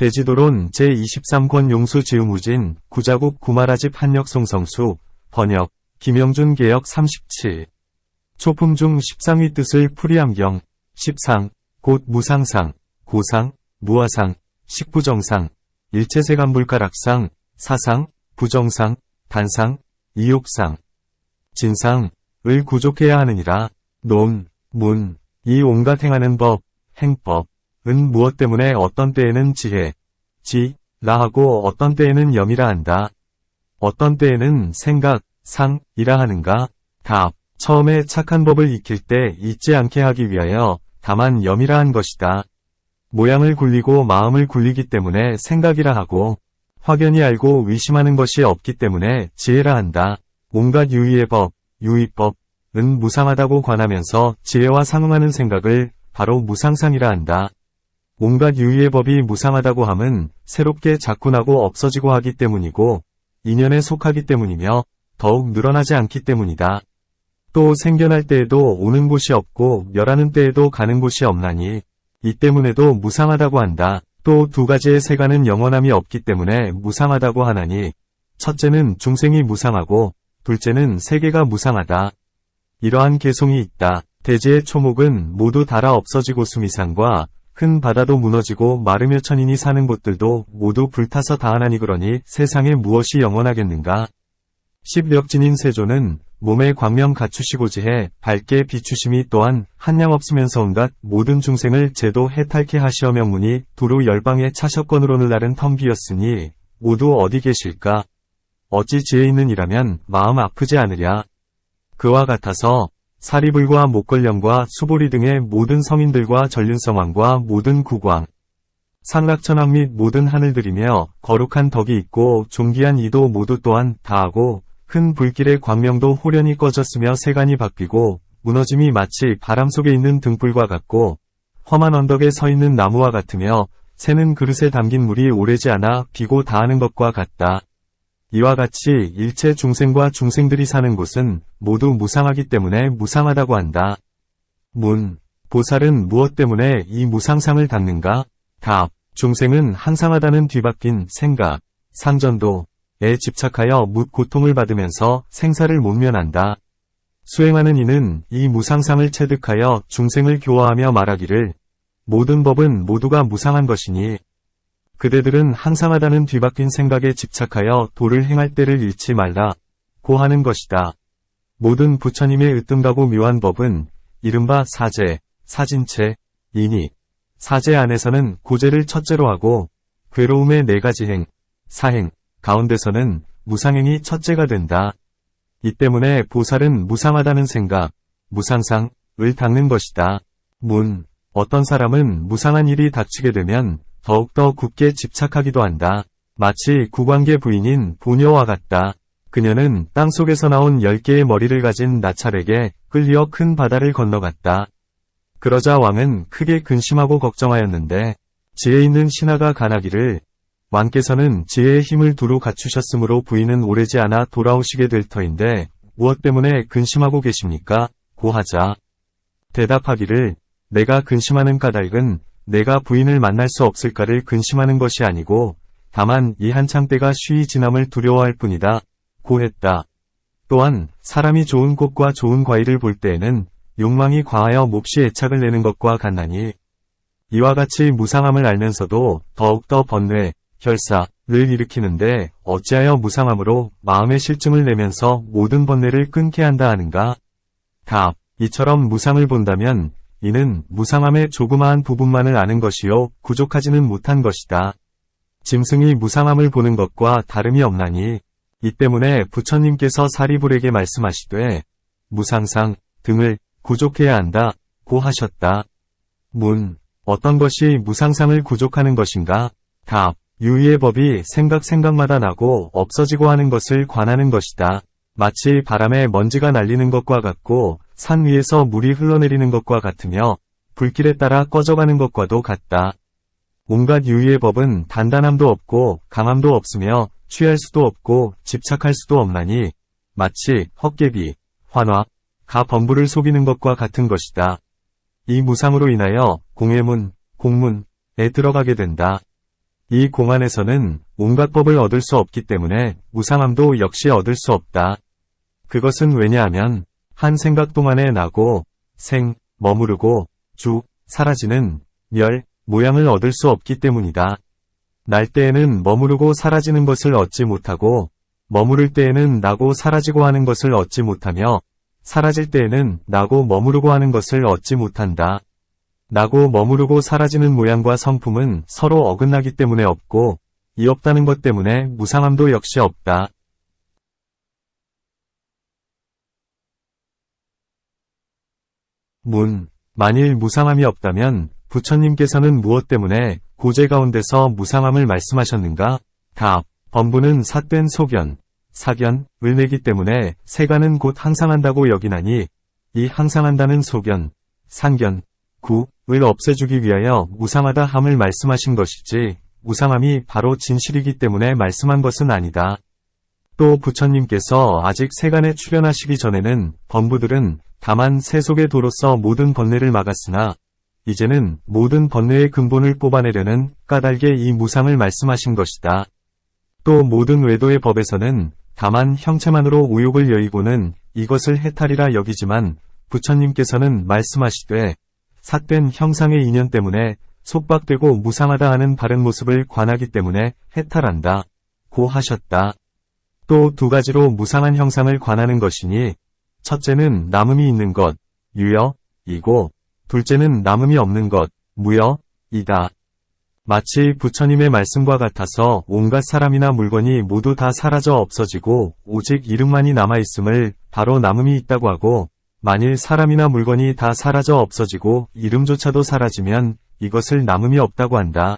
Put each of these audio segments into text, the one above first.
대지도론 제23권 용수지음우진 구자국 구마라집 한역송성수 번역 김영준 개역 37 초품 중 십상의 뜻을 풀이함경 십상 곧 무상상 고상 무아상 식부정상 일체세간불가락상 사상 부정상 단상 이욕상 진상을 구족해야 하느니라. 논, 문, 이 온갖 행하는 법, 행법, 은 무엇 때문에 어떤 때에는 지혜, 지라 하고 어떤 때에는 염이라 한다. 어떤 때에는 생각, 상이라 하는가? 답. 처음에 착한 법을 익힐 때 잊지 않게 하기 위하여 다만 염이라 한 것이다. 모양을 굴리고 마음을 굴리기 때문에 생각이라 하고 확연히 알고 의심하는 것이 없기 때문에 지혜라 한다. 온갖 유의의 법, 유의법, 은 무상하다고 관하면서 지혜와 상응하는 생각을 바로 무상상이라 한다. 온갖 유의의 법이 무상하다고 함은 새롭게 자꾸나고 없어지고 하기 때문이고 인연에 속하기 때문이며 더욱 늘어나지 않기 때문이다. 또 생겨날 때에도 오는 곳이 없고 멸하는 때에도 가는 곳이 없나니 이 때문에도 무상하다고 한다. 또 두 가지의 세간은 영원함이 없기 때문에 무상하다고 하나니 첫째는 중생이 무상하고 둘째는 세계가 무상하다. 이러한 개송이 있다. 대지의 초목은 모두 닳아 없어지고 수미산과 큰 바다도 무너지고 마르며 천인이 사는 곳들도 모두 불타서 다하나니 그러니 세상에 무엇이 영원하겠는가? 십력진인 세조는 몸에 광명 갖추시고지 해 밝게 비추심이 또한 한량 없으면서 온갖 모든 중생을 제도 해탈케 하시어 명문이 두루 열방의 차셔권으로는 나른 텀비였으니 모두 어디 계실까? 어찌 지혜 있는 이라면 마음 아프지 않으랴. 그와 같아서 사리불과 목걸령과 수보리 등의 모든 성인들과 전륜성왕과 모든 국왕, 상락천왕 및 모든 하늘들이며 거룩한 덕이 있고 존귀한 이도 모두 또한 다하고 큰 불길의 광명도 호련히 꺼졌으며 세간이 바뀌고 무너짐이 마치 바람 속에 있는 등불과 같고 험한 언덕에 서 있는 나무와 같으며 새는 그릇에 담긴 물이 오래지 않아 비고 다하는 것과 같다. 이와 같이 일체 중생과 중생들이 사는 곳은 모두 무상하기 때문에 무상하다고 한다. 문, 보살은 무엇 때문에 이 무상상을 닦는가? 답, 중생은 항상하다는 뒤바뀐 생각, 상전도에 집착하여 묻 고통을 받으면서 생사를 못 면한다. 수행하는 이는 이 무상상을 체득하여 중생을 교화하며 말하기를 모든 법은 모두가 무상한 것이니 그대들은 항상하다는 뒤바뀐 생각에 집착하여 도를 행할 때를 잃지 말라 고 하는 것이다. 모든 부처님의 으뜸가고 묘한 법은 이른바 사제, 사진체, 이니, 사제 안에서는 고제를 첫째로 하고 괴로움의 네 가지 행, 사행, 가운데서는 무상행이 첫째가 된다. 이 때문에 보살은 무상하다는 생각, 무상상을 닦는 것이다. 문, 어떤 사람은 무상한 일이 닥치게 되면 더욱더 굳게 집착하기도 한다. 마치 구광계 부인인 보녀와 같다. 그녀는 땅속에서 나온 10개의 머리를 가진 나찰에게 끌려 큰 바다를 건너갔다. 그러자 왕은 크게 근심하고 걱정하였는데 지혜 있는 신하가 간하기를 왕께서는 지혜의 힘을 두루 갖추셨으므로 부인은 오래지 않아 돌아오시게 될 터인데 무엇 때문에 근심하고 계십니까? 고 하자 대답하기를 내가 근심하는 까닭은 내가 부인을 만날 수 없을까를 근심하는 것이 아니고 다만 이 한창 때가 쉬이 지남을 두려워할 뿐이다. 고 했다. 또한 사람이 좋은 꽃과 좋은 과일을 볼 때에는 욕망이 과하여 몹시 애착을 내는 것과 같나니 이와 같이 무상함을 알면서도 더욱더 번뇌, 결사를 일으키는데 어찌하여 무상함으로 마음의 실증을 내면서 모든 번뇌를 끊게 한다 하는가? 답. 이처럼 무상을 본다면 이는 무상함의 조그마한 부분만을 아는 것이요 구족하지는 못한 것이다. 짐승이 무상함을 보는 것과 다름이 없나니 이 때문에 부처님께서 사리불에게 말씀하시되 무상상 등을 구족해야 한다 고 하셨다. 문, 어떤 것이 무상상을 구족하는 것인가? 답, 유의의 법이 생각마다 나고 없어지고 하는 것을 관하는 것이다. 마치 바람에 먼지가 날리는 것과 같고 산 위에서 물이 흘러내리는 것과 같으며 불길에 따라 꺼져가는 것과도 같다. 온갖 유의의 법은 단단함도 없고 강함도 없으며 취할 수도 없고 집착할 수도 없나니 마치 헛개비, 환화, 가 범부를 속이는 것과 같은 것이다. 이 무상으로 인하여 공예문, 공문에 들어가게 된다. 이 공안에서는 온갖 법을 얻을 수 없기 때문에 무상함도 역시 얻을 수 없다. 그것은 왜냐하면 한 생각 동안에 나고 생, 머무르고 주, 사라지는 멸, 모양을 얻을 수 없기 때문이다. 날 때에는 머무르고 사라지는 것을 얻지 못하고 머무를 때에는 나고 사라지고 하는 것을 얻지 못하며 사라질 때에는 나고 머무르고 하는 것을 얻지 못한다. 나고 머무르고 사라지는 모양과 성품은 서로 어긋나기 때문에 없고 이 없다는 것 때문에 무상함도 역시 없다. 문. 만일 무상함이 없다면 부처님께서는 무엇 때문에 고제 가운데서 무상함을 말씀하셨는가? 답. 범부는 삿된 소견, 사견을 내기 때문에 세간은 곧 항상한다고 여기나니 이 항상한다는 소견, 상견, 구를 없애주기 위하여 무상하다 함을 말씀하신 것이지 무상함이 바로 진실이기 때문에 말씀한 것은 아니다. 또 부처님께서 아직 세간에 출현하시기 전에는 범부들은 다만 세속의 도로서 모든 번뇌를 막았으나 이제는 모든 번뇌의 근본을 뽑아내려는 까닭에 이 무상을 말씀하신 것이다. 또 모든 외도의 법에서는 다만 형체만으로 우욕을 여의고는 이것을 해탈이라 여기지만 부처님께서는 말씀하시되 삿된 형상의 인연 때문에 속박되고 무상하다 하는 바른 모습을 관하기 때문에 해탈한다. 고 하셨다. 또 두 가지로 무상한 형상을 관하는 것이니 첫째는 남음이 있는 것, 유여이고 둘째는 남음이 없는 것, 무여이다. 마치 부처님의 말씀과 같아서 온갖 사람이나 물건이 모두 다 사라져 없어지고 오직 이름만이 남아있음을 바로 남음이 있다고 하고 만일 사람이나 물건이 다 사라져 없어지고 이름조차도 사라지면 이것을 남음이 없다고 한다.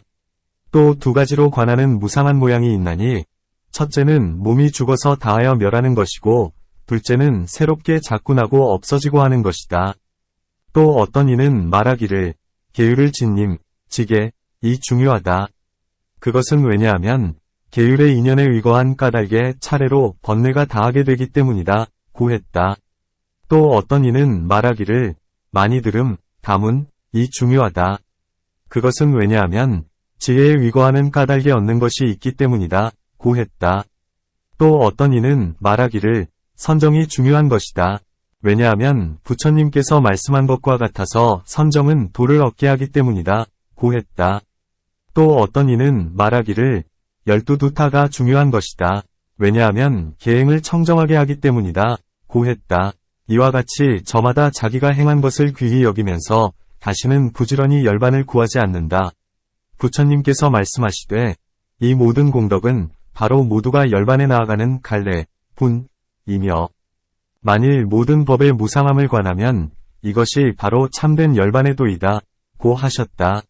또 두 가지로 관하는 무상한 모양이 있나니 첫째는 몸이 죽어서 다하여 멸하는 것이고 둘째는 새롭게 자꾸 나고 없어지고 하는 것이다. 또 어떤 이는 말하기를 계율을 진님, 지게, 이 중요하다. 그것은 왜냐하면 계율의 인연에 의거한 까닭에 차례로 번뇌가 다하게 되기 때문이다. 고 했다. 또 어떤 이는 말하기를 많이 들음, 다문, 이 중요하다. 그것은 왜냐하면 지혜에 의거하는 까닭에 얻는 것이 있기 때문이다. 고 했다. 또 어떤 이는 말하기를 선정이 중요한 것이다. 왜냐하면 부처님께서 말씀한 것과 같아서 선정은 도를 얻게 하기 때문이다. 고 했다. 또 어떤 이는 말하기를 12두타가 중요한 것이다. 왜냐하면 계행을 청정하게 하기 때문이다. 고 했다. 이와 같이 저마다 자기가 행한 것을 귀히 여기면서 다시는 부지런히 열반을 구하지 않는다. 부처님께서 말씀하시되 이 모든 공덕은 바로 모두가 열반에 나아가는 갈래, 분이며 만일 모든 법의 무상함을 관하면 이것이 바로 참된 열반의 도이다. 고 하셨다.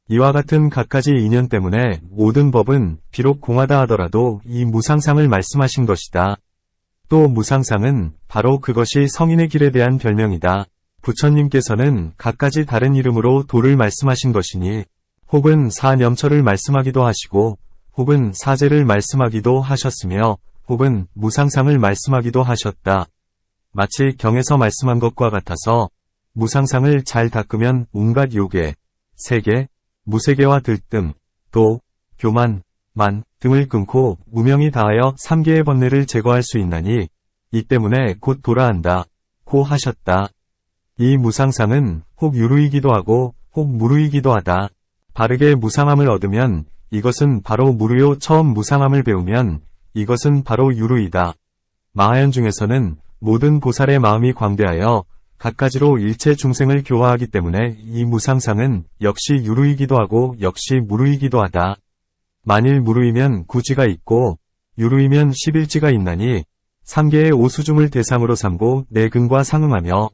이와 같은 갖가지 인연 때문에 모든 법은 비록 공하다 하더라도 이 무상상을 말씀하신 것이다. 또 무상상은 바로 그것이 성인의 길에 대한 별명이다. 부처님께서는 갖가지 다른 이름으로 도를 말씀하신 것이니 혹은 사념처를 말씀하기도 하시고 혹은 사제를 말씀하기도 하셨으며 혹은 무상상을 말씀하기도 하셨다. 마치 경에서 말씀한 것과 같아서 무상상을 잘 닦으면 온갖 요괴, 세계, 무세계와 들뜸, 도, 교만, 만 등을 끊고 무명이 다하여 3개의 번뇌를 제거할 수 있나니 이 때문에 곧 도라한다. 고 하셨다. 이 무상상은 혹 유루이기도 하고 혹 무루이기도 하다. 바르게 무상함을 얻으면 이것은 바로 무루요 처음 무상함을 배우면 이것은 바로 유루이다. 마하연 중에서는 모든 보살의 마음이 광대하여 갖가지로 일체 중생을 교화하기 때문에 이 무상상은 역시 유루이기도 하고 역시 무루이기도 하다. 만일 무루이면 구지가 있고 유루이면 11지가 있나니 3개의 오수중을 대상으로 삼고 내근과 상응하며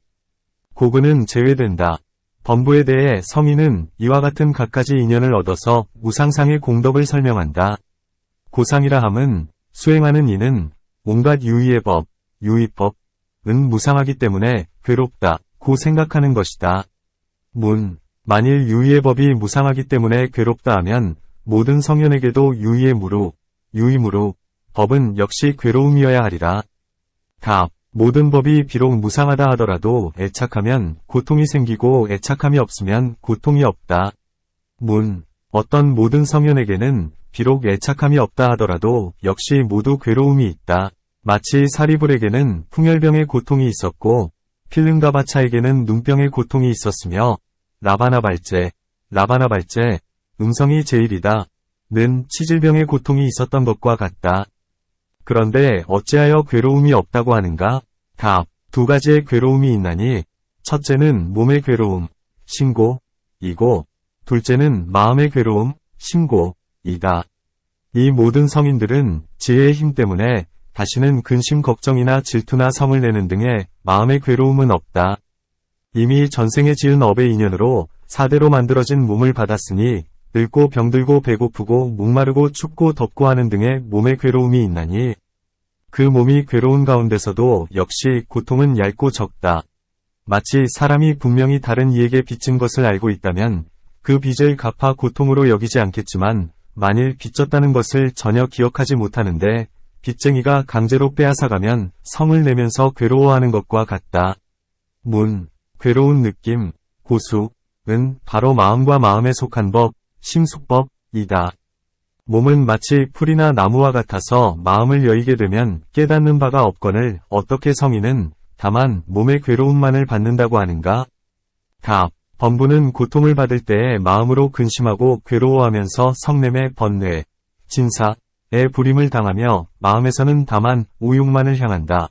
고근은 제외된다. 범부에 대해 성인은 이와 같은 갖가지 인연을 얻어서 무상상의 공덕을 설명한다. 고상이라 함은 수행하는 이는 온갖 유의의 법, 유의법은 무상하기 때문에 괴롭다. 고 생각하는 것이다. 만일 유의의 법이 무상하기 때문에 괴롭다 하면 모든 성현에게도 유의의 무루, 유의무루, 법은 역시 괴로움이어야 하리라. 답. 모든 법이 비록 무상하다 하더라도 애착하면 고통이 생기고 애착함이 없으면 고통이 없다. 어떤 모든 성현에게는 비록 애착함이 없다 하더라도 역시 모두 괴로움이 있다. 마치 사리불에게는 풍열병의 고통이 있었고 필름가바차에게는 눈병의 고통이 있었으며 라바나발제, 음성이 제일이다. 는 치질병의 고통이 있었던 것과 같다. 그런데 어찌하여 괴로움이 없다고 하는가? 답. 두 가지의 괴로움이 있나니 첫째는 몸의 괴로움, 신고이고 둘째는 마음의 괴로움, 심고이다. 이 모든 성인들은 지혜의 힘 때문에 다시는 근심 걱정이나 질투나 성을 내는 등의 마음의 괴로움은 없다. 이미 전생에 지은 업의 인연으로 사대로 만들어진 몸을 받았으니 늙고 병들고 배고프고 목마르고 춥고 덥고 하는 등의 몸의 괴로움이 있나니 그 몸이 괴로운 가운데서도 역시 고통은 얇고 적다. 마치 사람이 분명히 다른 이에게 빚진 것을 알고 있다면 그 빚을 갚아 고통으로 여기지 않겠지만 만일 빚졌다는 것을 전혀 기억하지 못하는데 빚쟁이가 강제로 빼앗아가면 성을 내면서 괴로워하는 것과 같다. 괴로운 느낌, 고수은 바로 마음과 마음에 속한 법, 심숙법이다. 몸은 마치 풀이나 나무와 같아서 마음을 여의게 되면 깨닫는 바가 없거늘 어떻게 성인은 다만 몸의 괴로움만을 받는다고 하는가? 답. 범부는 고통을 받을 때에 마음으로 근심하고 괴로워하면서 성냄에 번뇌, 진사에 불임을 당하며 마음에서는 다만 오욕만을 향한다.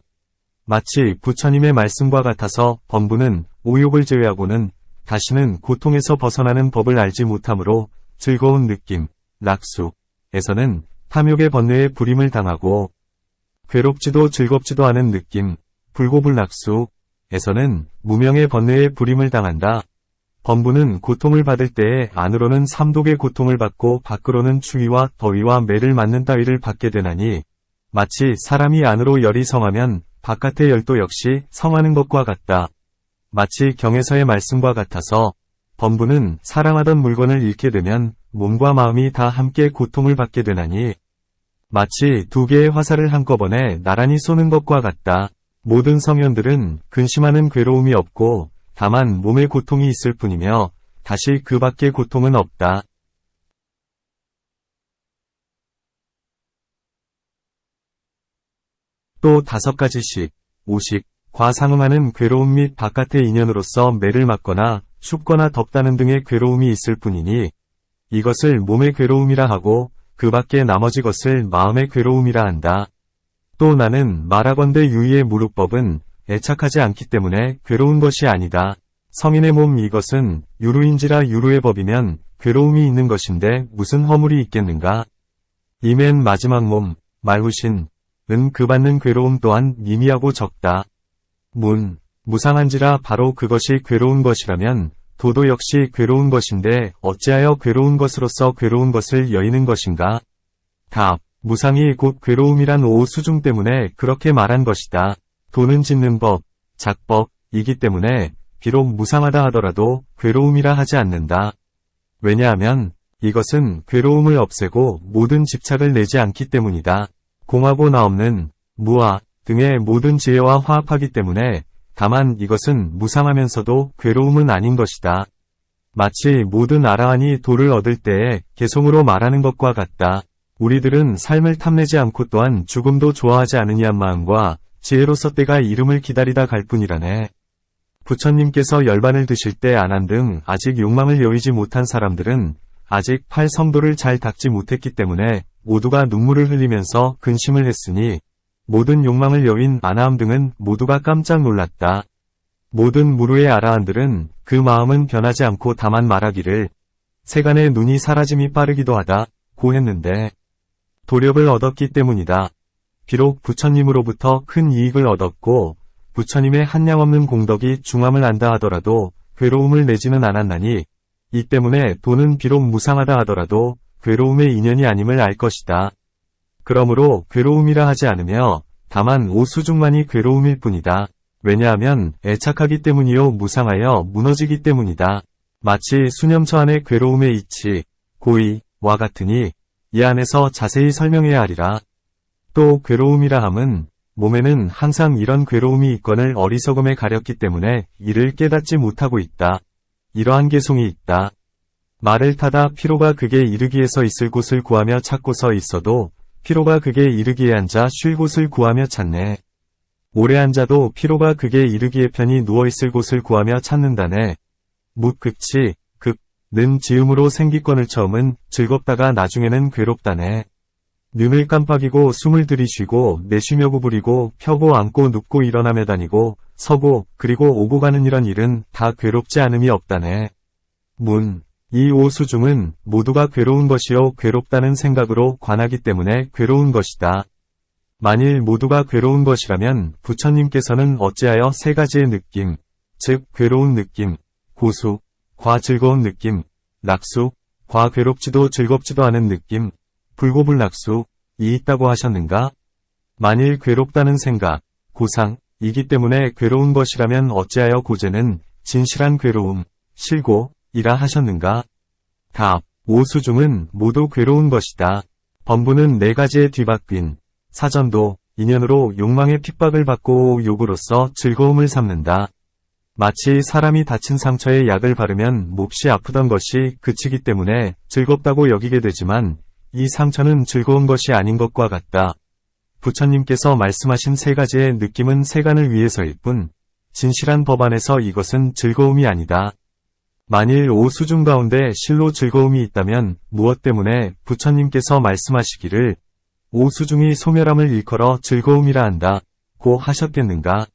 마치 부처님의 말씀과 같아서 범부는 오욕을 제외하고는 다시는 고통에서 벗어나는 법을 알지 못하므로 즐거운 느낌, 락수에서는 탐욕의 번뇌에 불임을 당하고 괴롭지도 즐겁지도 않은 느낌, 불고불락수에서는 무명의 번뇌에 불임을 당한다. 범부는 고통을 받을 때에 안으로는 삼독의 고통을 받고 밖으로는 추위와 더위와 매를 맞는 따위를 받게 되나니 마치 사람이 안으로 열이 성하면 바깥의 열도 역시 성하는 것과 같다. 마치 경에서의 말씀과 같아서 범부는 사랑하던 물건을 잃게 되면 몸과 마음이 다 함께 고통을 받게 되나니 마치 두 개의 화살을 한꺼번에 나란히 쏘는 것과 같다. 모든 성현들은 근심하는 괴로움이 없고 다만 몸의 고통이 있을 뿐이며 다시 그 밖의 고통은 없다. 또 5가지씩, 5식,과 상응하는 괴로움 및 바깥의 인연으로서 매를 맞거나 춥거나 덥다는 등의 괴로움이 있을 뿐이니 이것을 몸의 괴로움이라 하고 그 밖의 나머지 것을 마음의 괴로움이라 한다. 또 나는 말하건대 유의의 무릇법은 애착하지 않기 때문에 괴로운 것이 아니다. 성인의 몸 이것은 유루인지라 유루의 법이면 괴로움이 있는 것인데 무슨 허물이 있겠는가? 이 맨 마지막 몸, 말후신은 그 받는 괴로움 또한 미미하고 적다. 무상한지라 바로 그것이 괴로운 것이라면 도도 역시 괴로운 것인데 어찌하여 괴로운 것으로서 괴로운 것을 여의는 것인가? 답. 무상이 곧 괴로움이란 오수중 때문에 그렇게 말한 것이다. 도는 짓는 법, 작법이기 때문에 비록 무상하다 하더라도 괴로움이라 하지 않는다. 왜냐하면 이것은 괴로움을 없애고 모든 집착을 내지 않기 때문이다. 공하고 나없는 무아 등의 모든 지혜와 화합하기 때문에 다만 이것은 무상하면서도 괴로움은 아닌 것이다. 마치 모든 아라한이 도를 얻을 때에 개송으로 말하는 것과 같다. 우리들은 삶을 탐내지 않고 또한 죽음도 좋아하지 않으니한 마음과 지혜로서 때가 이름을 기다리다 갈 뿐이라네. 부처님께서 열반을 드실 때 안한 등 아직 욕망을 여의지 못한 사람들은 아직 8성도를 잘 닦지 못했기 때문에 모두가 눈물을 흘리면서 근심을 했으니 모든 욕망을 여윈 아나함 등은 모두가 깜짝 놀랐다. 모든 무루의 아라한들은 그 마음은 변하지 않고 다만 말하기를 세간의 눈이 사라짐이 빠르기도 하다 고 했는데 도력을 얻었기 때문이다. 비록 부처님으로부터 큰 이익을 얻었고 부처님의 한량없는 공덕이 중함을 안다 하더라도 괴로움을 내지는 않았나니 이 때문에 도는 비록 무상하다 하더라도 괴로움의 인연이 아님을 알 것이다. 그러므로 괴로움이라 하지 않으며 다만 오수중만이 괴로움일 뿐이다. 왜냐하면 애착하기 때문이요 무상하여 무너지기 때문이다. 마치 수념처 안의 괴로움의 이치, 고의와 같으니 이 안에서 자세히 설명해야 하리라. 또 괴로움이라 함은 몸에는 항상 이런 괴로움이 있거늘 어리석음에 가렸기 때문에 이를 깨닫지 못하고 있다. 이러한 개송이 있다. 말을 타다 피로가 극에 이르기에서 있을 곳을 구하며 찾고서 있어도 피로가 극에 이르기에 앉아 쉴 곳을 구하며 찾네. 오래 앉아도 피로가 극에 이르기에 편히 누워있을 곳을 구하며 찾는다네. 묵극치, 극,는 지음으로 생기권을 처음은 즐겁다가 나중에는 괴롭다네. 눈을 깜빡이고 숨을 들이쉬고 내쉬며 구부리고 펴고 앉고 눕고 일어나며 다니고 서고 그리고 오고 가는 이런 일은 다 괴롭지 않음이 없다네. 이 오수중은 모두가 괴로운 것이요 괴롭다는 생각으로 관하기 때문에 괴로운 것이다. 만일 모두가 괴로운 것이라면 부처님께서는 어찌하여 세 가지의 느낌, 즉 괴로운 느낌, 고수, 과 즐거운 느낌, 낙수, 과 괴롭지도 즐겁지도 않은 느낌, 불고불낙수, 이 있다고 하셨는가? 만일 괴롭다는 생각, 고상이기 때문에 괴로운 것이라면 어찌하여 고제는 진실한 괴로움, 실고, 이라 하셨는가? 답. 오수중은 모두 괴로운 것이다. 범부는 네 가지의 뒤바뀐 사전도, 인연으로 욕망의 핍박을 받고 욕으로써 즐거움을 삼는다. 마치 사람이 다친 상처에 약을 바르면 몹시 아프던 것이 그치기 때문에 즐겁다고 여기게 되지만 이 상처는 즐거운 것이 아닌 것과 같다. 부처님께서 말씀하신 세 가지의 느낌은 세간을 위해서일 뿐 진실한 법 안에서 이것은 즐거움이 아니다. 만일 오수중 가운데 실로 즐거움이 있다면 무엇 때문에 부처님께서 말씀하시기를 오수중이 소멸함을 일컬어 즐거움이라 한다 고 하셨겠는가?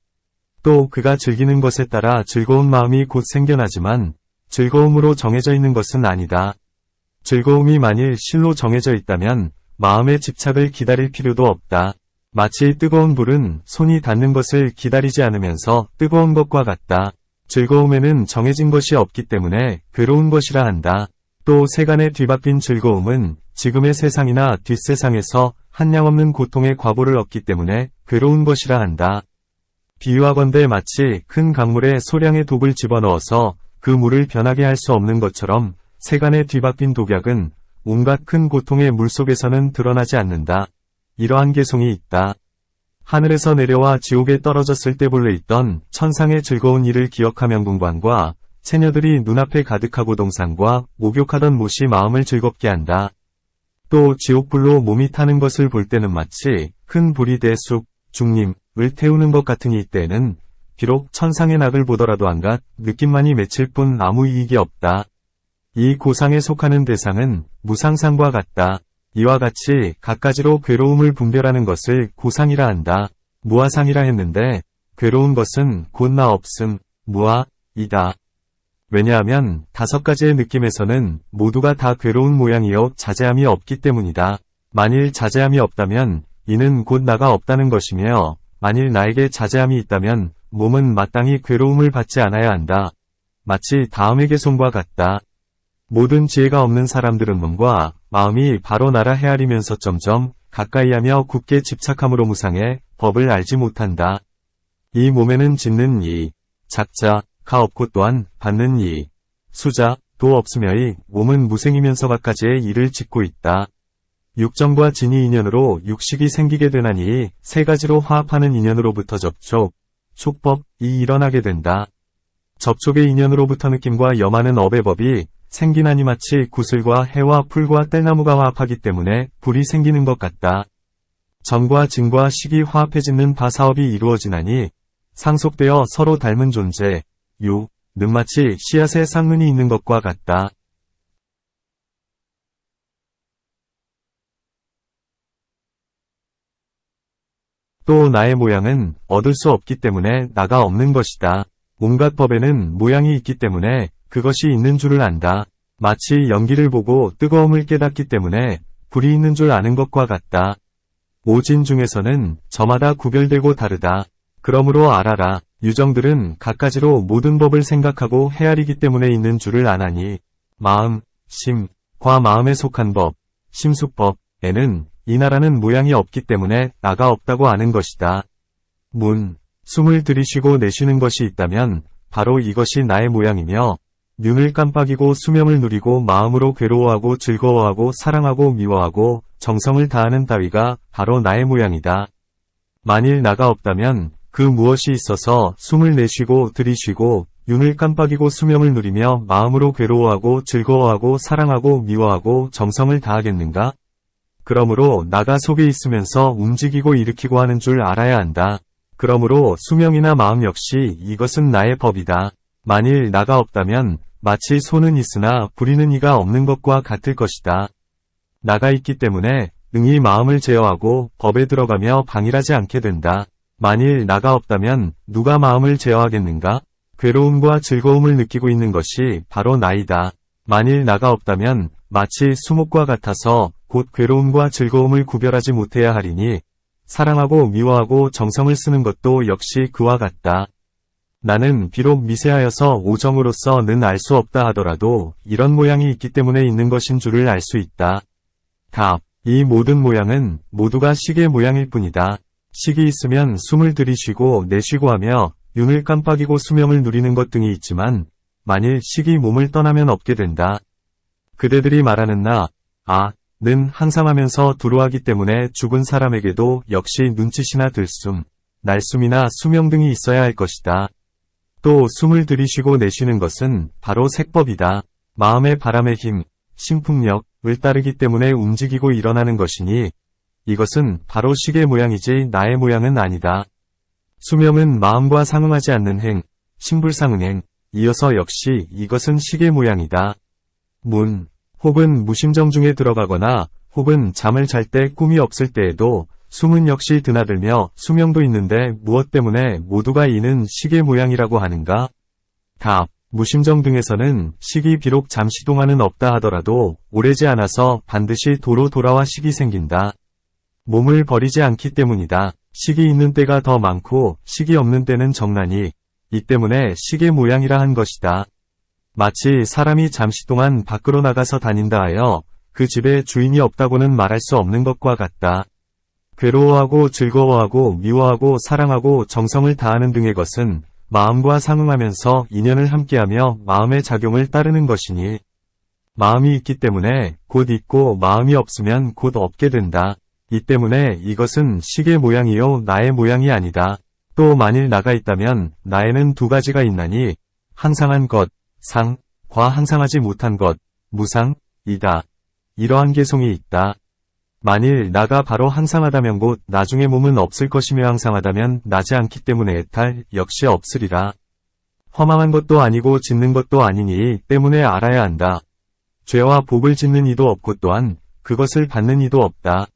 또 그가 즐기는 것에 따라 즐거운 마음이 곧 생겨나지만 즐거움으로 정해져 있는 것은 아니다. 즐거움이 만일 실로 정해져 있다면 마음의 집착을 기다릴 필요도 없다. 마치 뜨거운 불은 손이 닿는 것을 기다리지 않으면서 뜨거운 것과 같다. 즐거움에는 정해진 것이 없기 때문에 괴로운 것이라 한다. 또 세간의 뒤바뀐 즐거움은 지금의 세상이나 뒷세상에서 한량없는 고통의 과보를 얻기 때문에 괴로운 것이라 한다. 비유하건대 마치 큰 강물에 소량의 독을 집어넣어서 그 물을 변하게 할 수 없는 것처럼 세간의 뒤바뀐 독약은 온갖 큰 고통의 물속에서는 드러나지 않는다. 이러한 개송이 있다. 하늘에서 내려와 지옥에 떨어졌을 때 본래 있던 천상의 즐거운 일을 기억하면 궁관과 처녀들이 눈앞에 가득하고 동상과 목욕하던 못이 마음을 즐겁게 한다. 또 지옥불로 몸이 타는 것을 볼 때는 마치 큰 불이 대숲, 중림을 태우는 것 같으니 이때는 비록 천상의 낙을 보더라도 한갓 느낌만이 맺힐 뿐 아무 이익이 없다. 이 고상에 속하는 대상은 무상상과 같다. 이와 같이 갖가지로 괴로움을 분별하는 것을 고상이라 한다. 무아상이라 했는데 괴로운 것은 곧 나 없음, 무아이다. 왜냐하면 다섯 가지의 느낌에서는 모두가 다 괴로운 모양이요 자제함이 없기 때문이다. 만일 자제함이 없다면 이는 곧 나가 없다는 것이며 만일 나에게 자제함이 있다면 몸은 마땅히 괴로움을 받지 않아야 한다. 마치 다음의 개송과 같다. 모든 지혜가 없는 사람들은 몸과 마음이 바로 나라 헤아리면서 점점 가까이하며 굳게 집착함으로 무상해 법을 알지 못한다. 이 몸에는 짓는 이, 작자가 없고 또한 받는 이, 수자도 없으며 이 몸은 무생이면서 갖가지의 일을 짓고 있다. 육정과 진이 인연으로 육식이 생기게 되나니 세 가지로 화합하는 인연으로부터 접촉, 촉법이 일어나게 된다. 접촉의 인연으로부터 느낌과 염하는 업의 법이 생기나니 마치 구슬과 해와 풀과 뗄나무가 화합하기 때문에 불이 생기는 것 같다. 정과 진과 식이 화합해 짓는 바사업이 이루어지나니 상속되어 서로 닮은 존재, 유, 는 마치 씨앗에 쌍눈이 있는 것과 같다. 또 나의 모양은 얻을 수 없기 때문에 나가 없는 것이다. 온갖 법에는 모양이 있기 때문에 그것이 있는 줄을 안다. 마치 연기를 보고 뜨거움을 깨닫기 때문에 불이 있는 줄 아는 것과 같다. 오진 중에서는 저마다 구별되고 다르다. 그러므로 알아라. 유정들은 갖가지로 모든 법을 생각하고 헤아리기 때문에 있는 줄을 아나니 마음, 심, 과 마음에 속한 법, 심숙법에는 이 나라는 모양이 없기 때문에 나가 없다고 아는 것이다. 숨을 들이쉬고 내쉬는 것이 있다면 바로 이것이 나의 모양이며 눈을 깜빡이고 수명을 누리고 마음으로 괴로워하고 즐거워하고 사랑하고 미워하고 정성을 다하는 따위가 바로 나의 모양이다. 만일 나가 없다면 그 무엇이 있어서 숨을 내쉬고 들이쉬고 눈을 깜빡이고 수명을 누리며 마음으로 괴로워하고 즐거워하고 사랑하고 미워하고 정성을 다하겠는가? 그러므로 나가 속에 있으면서 움직이고 일으키고 하는 줄 알아야 한다. 그러므로 수명이나 마음 역시 이것은 나의 법이다. 만일 나가 없다면 마치 소는 있으나 부리는 이가 없는 것과 같을 것이다. 나가 있기 때문에 능히 마음을 제어하고 법에 들어가며 방일하지 않게 된다. 만일 나가 없다면 누가 마음을 제어하겠는가? 괴로움과 즐거움을 느끼고 있는 것이 바로 나이다. 만일 나가 없다면 마치 수목과 같아서 곧 괴로움과 즐거움을 구별하지 못해야 하리니 사랑하고 미워하고 정성을 쓰는 것도 역시 그와 같다. 나는 비록 미세하여서 오정으로서는 알 수 없다 하더라도 이런 모양이 있기 때문에 있는 것인 줄을 알 수 있다. 답. 이 모든 모양은 모두가 식의 모양일 뿐이다. 식이 있으면 숨을 들이쉬고 내쉬고 하며 눈을 깜빡이고 수명을 누리는 것 등이 있지만 만일 식이 몸을 떠나면 없게 된다. 그대들이 말하는 는 항상 하면서 두루하기 때문에 죽은 사람에게도 역시 눈짓이나 들숨, 날숨이나 수명 등이 있어야 할 것이다. 또 숨을 들이쉬고 내쉬는 것은 바로 색법이다. 마음의 바람의 힘, 신풍력을 따르기 때문에 움직이고 일어나는 것이니 이것은 바로 식의 모양이지 나의 모양은 아니다. 수명은 마음과 상응하지 않는 행, 신불상응행, 이어서 역시 이것은 식의 모양이다. 문, 혹은 무심정 중에 들어가거나 혹은 잠을 잘 때 꿈이 없을 때에도 숨은 역시 드나들며 수명도 있는데 무엇 때문에 모두가 이는 식의 모양이라고 하는가? 답. 무심정 등에서는 식이 비록 잠시 동안은 없다 하더라도 오래지 않아서 반드시 도로 돌아와 식이 생긴다. 몸을 버리지 않기 때문이다. 식이 있는 때가 더 많고 식이 없는 때는 적나니 이 때문에 식의 모양이라 한 것이다. 마치 사람이 잠시 동안 밖으로 나가서 다닌다 하여 그 집에 주인이 없다고는 말할 수 없는 것과 같다. 괴로워하고 즐거워하고 미워하고 사랑하고 정성을 다하는 등의 것은 마음과 상응하면서 인연을 함께하며 마음의 작용을 따르는 것이니 마음이 있기 때문에 곧 있고 마음이 없으면 곧 없게 된다. 이 때문에 이것은 식의 모양이요 나의 모양이 아니다. 또 만일 나가 있다면 나에는 두 가지가 있나니 항상한 것, 상, 과 항상하지 못한 것, 무상, 이다. 이러한 개송이 있다. 만일 나가 바로 항상하다면 곧 나중에 몸은 없을 것이며 항상하다면 나지 않기 때문에 애탈 역시 없으리라. 허망한 것도 아니고 짓는 것도 아니니 때문에 알아야 한다. 죄와 복을 짓는 이도 없고 또한 그것을 받는 이도 없다.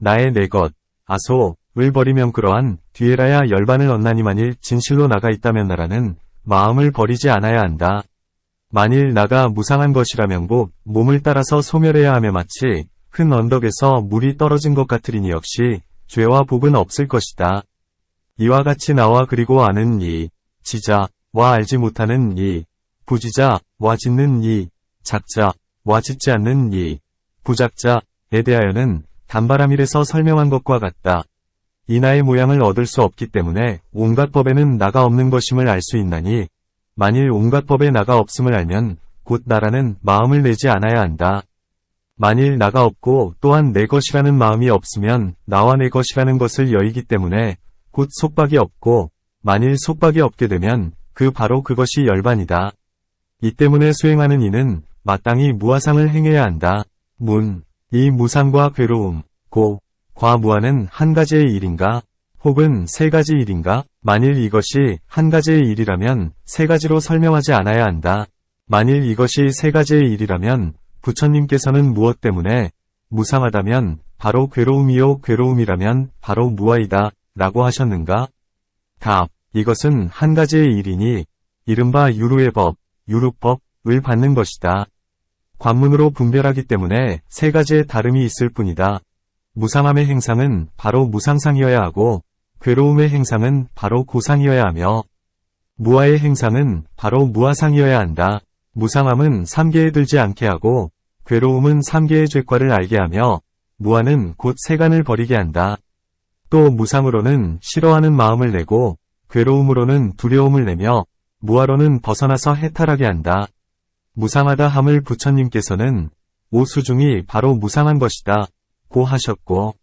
나의 내 것, 아소를 버리면 그러한 뒤에라야 열반을 얻나니 만일 진실로 나가 있다면 나라는 마음을 버리지 않아야 한다. 만일 나가 무상한 것이라면 곧 몸을 따라서 소멸해야 하며 마치 큰 언덕에서 물이 떨어진 것 같으리니 역시 죄와 복은 없을 것이다. 이와 같이 나와 그리고 아는 이, 지자와 알지 못하는 이, 부지자와 짓는 이, 작자와 짓지 않는 이, 부작자에 대하여는 단바람일에서 설명한 것과 같다. 이 나의 모양을 얻을 수 없기 때문에 온갖 법에는 나가 없는 것임을 알 수 있나니 만일 온갖 법에 나가 없음을 알면 곧 나라는 마음을 내지 않아야 한다. 만일 나가 없고 또한 내 것이라는 마음이 없으면 나와 내 것이라는 것을 여의기 때문에 곧 속박이 없고 만일 속박이 없게 되면 그 바로 그것이 열반이다. 이 때문에 수행하는 이는 마땅히 무아상을 행해야 한다. 이 무상과 괴로움, 과 무아는 한 가지의 일인가? 혹은 세 가지 일인가? 만일 이것이 한 가지의 일이라면 세 가지로 설명하지 않아야 한다. 만일 이것이 세 가지의 일이라면 부처님께서는 무엇 때문에 무상하다면 바로 괴로움이요 괴로움이라면 바로 무아이다 라고 하셨는가? 답. 이것은 한 가지의 일이니 이른바 유루의 법, 유루법을 받는 것이다. 관문으로 분별하기 때문에 세 가지의 다름이 있을 뿐이다. 무상함의 행상은 바로 무상상이어야 하고 괴로움의 행상은 바로 고상이어야 하며 무아의 행상은 바로 무아상이어야 한다. 무상함은 삼계에 들지 않게 하고 괴로움은 삼계의 죄과를 알게 하며 무아는 곧 세간을 버리게 한다. 또 무상으로는 싫어하는 마음을 내고 괴로움으로는 두려움을 내며 무아로는 벗어나서 해탈하게 한다. 무상하다 함을 부처님께서는 오수중이 바로 무상한 것이다 고 하셨고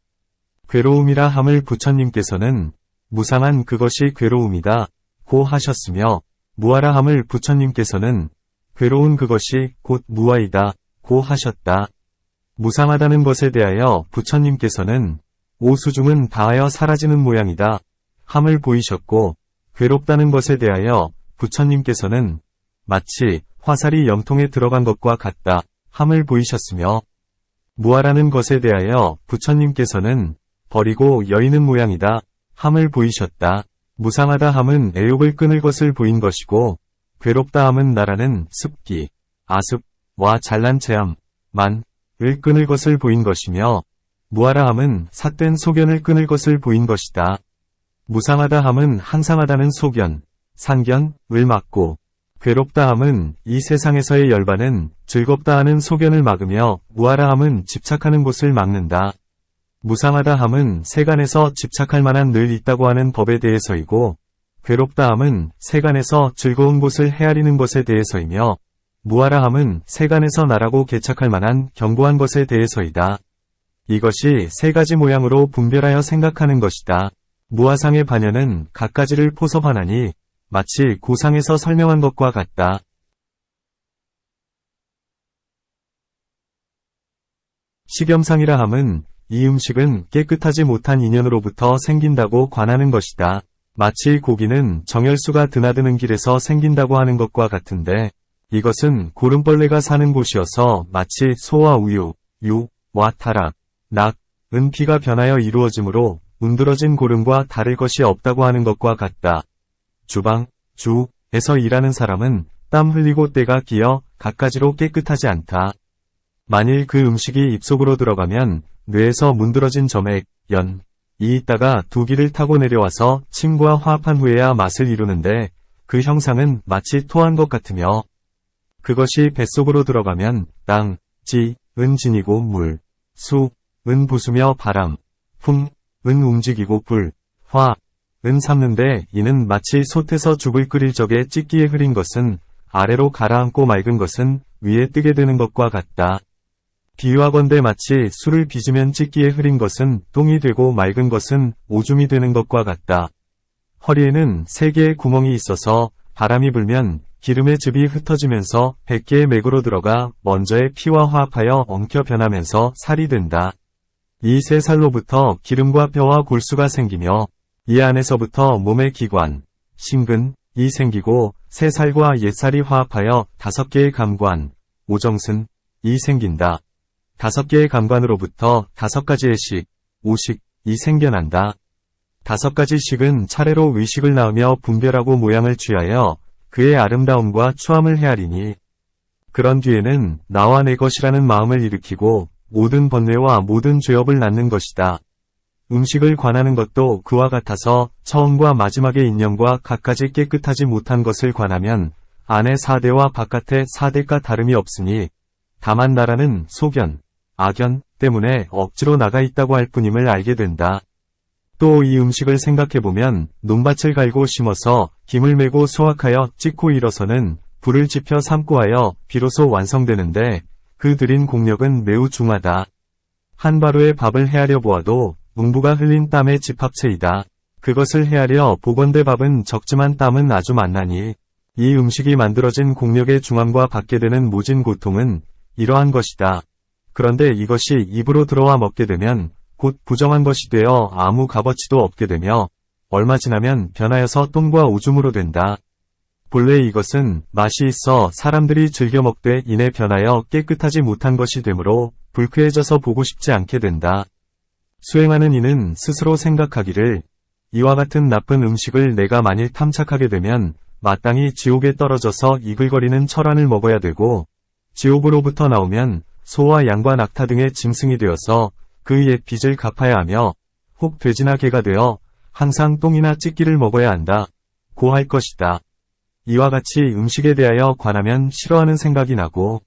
괴로움이라 함을 부처님께서는 무상한 그것이 괴로움이다 고 하셨으며 무하라 함을 부처님께서는 괴로운 그것이 곧 무아이다 고 하셨다. 무상하다는 것에 대하여 부처님께서는 오수중은 다하여 사라지는 모양이다 함을 보이셨고, 괴롭다는 것에 대하여 부처님께서는 마치 화살이 염통에 들어간 것과 같다 함을 보이셨으며, 무아라는 것에 대하여 부처님께서는 버리고 여의는 모양이다 함을 보이셨다. 무상하다 함은 애욕을 끊을 것을 보인 것이고, 괴롭다 함은 나라는 습기, 아습와 잘난 체함, 만을 끊을 것을 보인 것이며, 무아라 함은 삿된 소견을 끊을 것을 보인 것이다. 무상하다 함은 항상하다는 소견, 상견을 막고, 괴롭다 함은 이 세상에서의 열반은 즐겁다 하는 소견을 막으며, 무아라 함은 집착하는 곳을 막는다. 무상하다 함은 세간에서 집착할 만한 늘 있다고 하는 법에 대해서이고, 괴롭다 함은 세간에서 즐거운 곳을 헤아리는 것에 대해서이며, 무아라 함은 세간에서 나라고 개착할 만한 견고한 것에 대해서이다. 이것이 세 가지 모양으로 분별하여 생각하는 것이다. 무아상의 반연은 갖가지를 포섭하나니 마치 고상에서 설명한 것과 같다. 식염상이라 함은 이 음식은 깨끗하지 못한 인연으로부터 생긴다고 관하는 것이다. 마치 고기는 정열수가 드나드는 길에서 생긴다고 하는 것과 같은데, 이것은 고름벌레가 사는 곳이어서 마치 소와 우유, 유와 타락, 낙은 피가 변하여 이루어지므로 문드러진 고름과 다를 것이 없다고 하는 것과 같다. 주방, 주에서 일하는 사람은 땀 흘리고 때가 끼어 갖가지로 깨끗하지 않다. 만일 그 음식이 입속으로 들어가면 뇌에서 문드러진 점액, 연이 있다가 두 기를 타고 내려와서 침과 화합한 후에야 맛을 이루는데, 그 형상은 마치 토한 것 같으며, 그것이 뱃속으로 들어가면 땅, 지,은 진이고 물, 수,은 부수며 바람, 풍,은 움직이고 불, 화,은 삼는데, 이는 마치 솥에서 죽을 끓일 적에 찢기에 흐린 것은 아래로 가라앉고 맑은 것은 위에 뜨게 되는 것과 같다. 비유하건대 마치 술을 빚으면 찢기에 흐린 것은 똥이 되고 맑은 것은 오줌이 되는 것과 같다. 허리에는 3개의 구멍이 있어서 바람이 불면 기름의 즙이 흩어지면서 100개의 맥으로 들어가 먼저의 피와 화합하여 엉켜 변하면서 살이 된다. 이 세 살로부터 기름과 뼈와 골수가 생기며, 이 안에서부터 몸의 기관, 심근이 생기고, 새 살과 옛 살이 화합하여 5개의 감관, 오정승이 생긴다. 5개의 감관으로부터 5가지의 식, 오식이 생겨난다. 5가지 식은 차례로 의식을 낳으며 분별하고 모양을 취하여 그의 아름다움과 추함을 헤아리니, 그런 뒤에는 나와 내 것이라는 마음을 일으키고 모든 번뇌와 모든 죄업을 낳는 것이다. 음식을 관하는 것도 그와 같아서 처음과 마지막의 인연과 갖가지 깨끗하지 못한 것을 관하면 안의 4대와 바깥의 4대가 다름이 없으니, 다만 나라는 소견, 악견 때문에 억지로 나가 있다고 할 뿐임을 알게 된다. 또 이 음식을 생각해보면 논밭을 갈고 심어서 김을 메고 수확하여 찢고 일어서는 불을 지펴 삶고 하여 비로소 완성되는데, 그 들인 공력은 매우 중하다. 한 바루의 밥을 헤아려 보아도 농부가 흘린 땀의 집합체이다. 그것을 헤아려 보건대 밥은 적지만 땀은 아주 많나니, 이 음식이 만들어진 공력의 중함과 받게 되는 모진 고통은 이러한 것이다. 그런데 이것이 입으로 들어와 먹게 되면 곧 부정한 것이 되어 아무 값어치도 없게 되며, 얼마 지나면 변하여서 똥과 오줌으로 된다. 본래 이것은 맛이 있어 사람들이 즐겨 먹되 이내 변하여 깨끗하지 못한 것이 되므로 불쾌해져서 보고 싶지 않게 된다. 수행하는 이는 스스로 생각하기를, 이와 같은 나쁜 음식을 내가 만일 탐착하게 되면 마땅히 지옥에 떨어져서 이글거리는 철환을 먹어야 되고, 지옥으로부터 나오면 소와 양과 낙타 등의 짐승이 되어서 그 옛 빚을 갚아야 하며, 혹 돼지나 개가 되어 항상 똥이나 찢기를 먹어야 한다 고 할 것이다. 이와 같이 음식에 대하여 관하면 싫어하는 생각이 나고,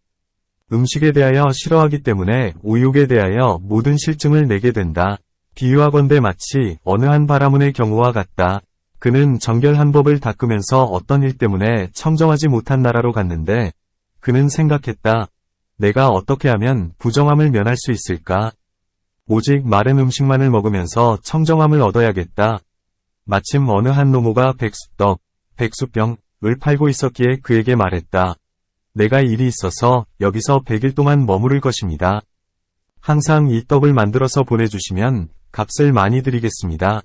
음식에 대하여 싫어하기 때문에 오욕에 대하여 모든 실증을 내게 된다. 비유하건대 마치 어느 한 바라문의 경우와 같다. 그는 정결한 법을 닦으면서 어떤 일 때문에 청정하지 못한 나라로 갔는데, 그는 생각했다. 내가 어떻게 하면 부정함을 면할 수 있을까? 오직 마른 음식만을 먹으면서 청정함을 얻어야겠다. 마침 어느 한 노모가 백수떡, 백수병을 을 팔고 있었기에 그에게 말했다. 내가 일이 있어서 여기서 100일 동안 머무를 것입니다. 항상 이 떡을 만들어서 보내주시면 값을 많이 드리겠습니다.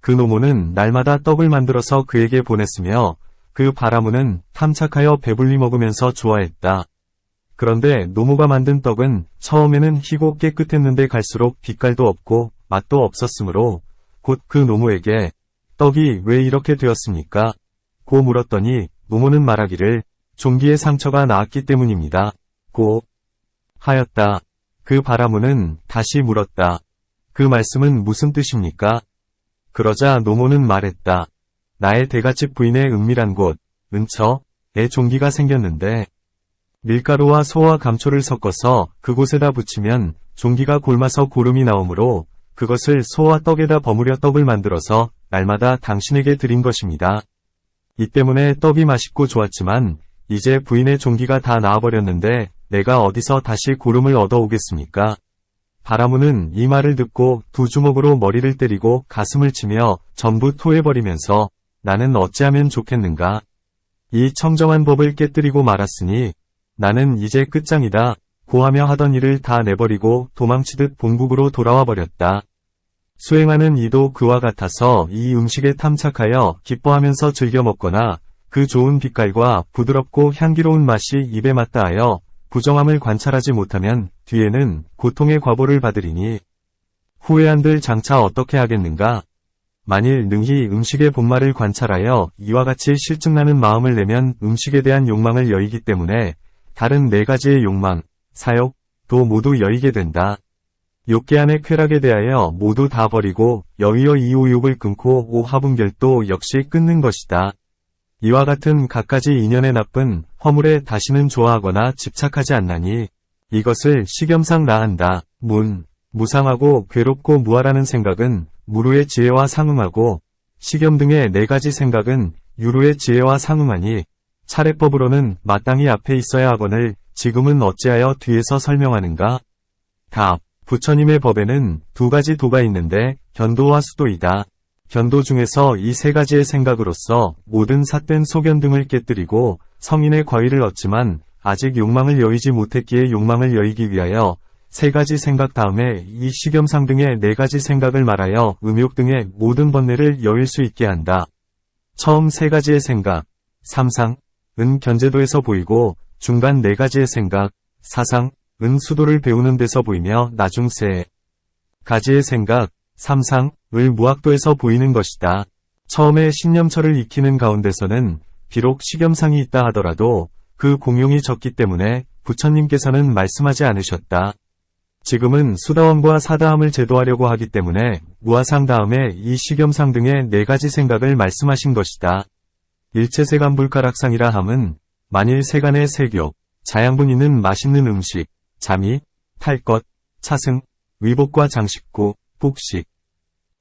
그 노모는 날마다 떡을 만들어서 그에게 보냈으며 그 바라무는 탐착하여 배불리 먹으면서 좋아했다. 그런데 노모가 만든 떡은 처음에는 희고 깨끗했는데 갈수록 빛깔도 없고 맛도 없었으므로 곧 그 노모에게 떡이 왜 이렇게 되었습니까? 고 물었더니 노모는 말하기를 종기에 상처가 나았기 때문입니다. 고 하였다. 그 바라무는 다시 물었다. 그 말씀은 무슨 뜻입니까? 그러자 노모는 말했다. 나의 대갓집 부인의 은밀한 곳, 은처에 종기가 생겼는데 밀가루와 소와 감초를 섞어서 그곳에다 붙이면 종기가 골마서 고름이 나오므로 그것을 소와 떡에다 버무려 떡을 만들어서 날마다 당신에게 드린 것입니다. 이 때문에 떡이 맛있고 좋았지만 이제 부인의 종기가 다 나아버렸는데 내가 어디서 다시 고름을 얻어오겠습니까? 바라무는 이 말을 듣고 두 주먹으로 머리를 때리고 가슴을 치며 전부 토해버리면서 나는 어찌하면 좋겠는가? 이 청정한 법을 깨뜨리고 말았으니 나는 이제 끝장이다. 고하며 하던 일을 다 내버리고 도망치듯 본국으로 돌아와 버렸다. 수행하는 이도 그와 같아서 이 음식에 탐착하여 기뻐하면서 즐겨 먹거나 그 좋은 빛깔과 부드럽고 향기로운 맛이 입에 맞닿아여 부정함을 관찰하지 못하면 뒤에는 고통의 과보를 받으리니 후회한들 장차 어떻게 하겠는가? 만일 능히 음식의 본말을 관찰하여 이와 같이 실증나는 마음을 내면 음식에 대한 욕망을 여의기 때문에 다른 네 가지의 욕망, 사욕도 모두 여의게 된다. 욕계안의 쾌락에 대하여 모두 다 버리고 여의어 이 오욕을 끊고 오화분결도 역시 끊는 것이다. 이와 같은 갖가지 인연의 나쁜 허물에 다시는 좋아하거나 집착하지 않나니 이것을 식염상 나한다. 무상하고 괴롭고 무아라는 생각은 무루의 지혜와 상응하고 식염 등의 네 가지 생각은 유루의 지혜와 상응하니 차례법으로는 마땅히 앞에 있어야 하거늘 지금은 어찌하여 뒤에서 설명하는가? 답. 부처님의 법에는 두 가지 도가 있는데 견도와 수도이다. 견도 중에서 이 세 가지의 생각으로서 모든 삿된 소견 등을 깨뜨리고 성인의 과위를 얻지만 아직 욕망을 여의지 못했기에 욕망을 여의기 위하여 세 가지 생각 다음에 이 식염상 등의 네 가지 생각을 말하여 음욕 등의 모든 번뇌를 여일 수 있게 한다. 처음 세 가지의 생각, 삼상, 은 견제도에서 보이고 중간 네 가지의 생각, 사상, 은 수도를 배우는 데서 보이며 나중 세 가지의 생각, 삼상, 을 무학도에서 보이는 것이다. 처음에 신념처를 익히는 가운데서는 비록 식염상이 있다 하더라도 그 공용이 적기 때문에 부처님께서는 말씀하지 않으셨다. 지금은 수다원과 사다함을 제도하려고 하기 때문에 무아상 다음에 이 식염상 등의 네 가지 생각을 말씀하신 것이다. 일체세간불가락상이라 함은 만일 세간의 색욕, 자양분 있는 맛있는 음식, 잠이, 탈 것, 차승, 위복과 장식구, 복식,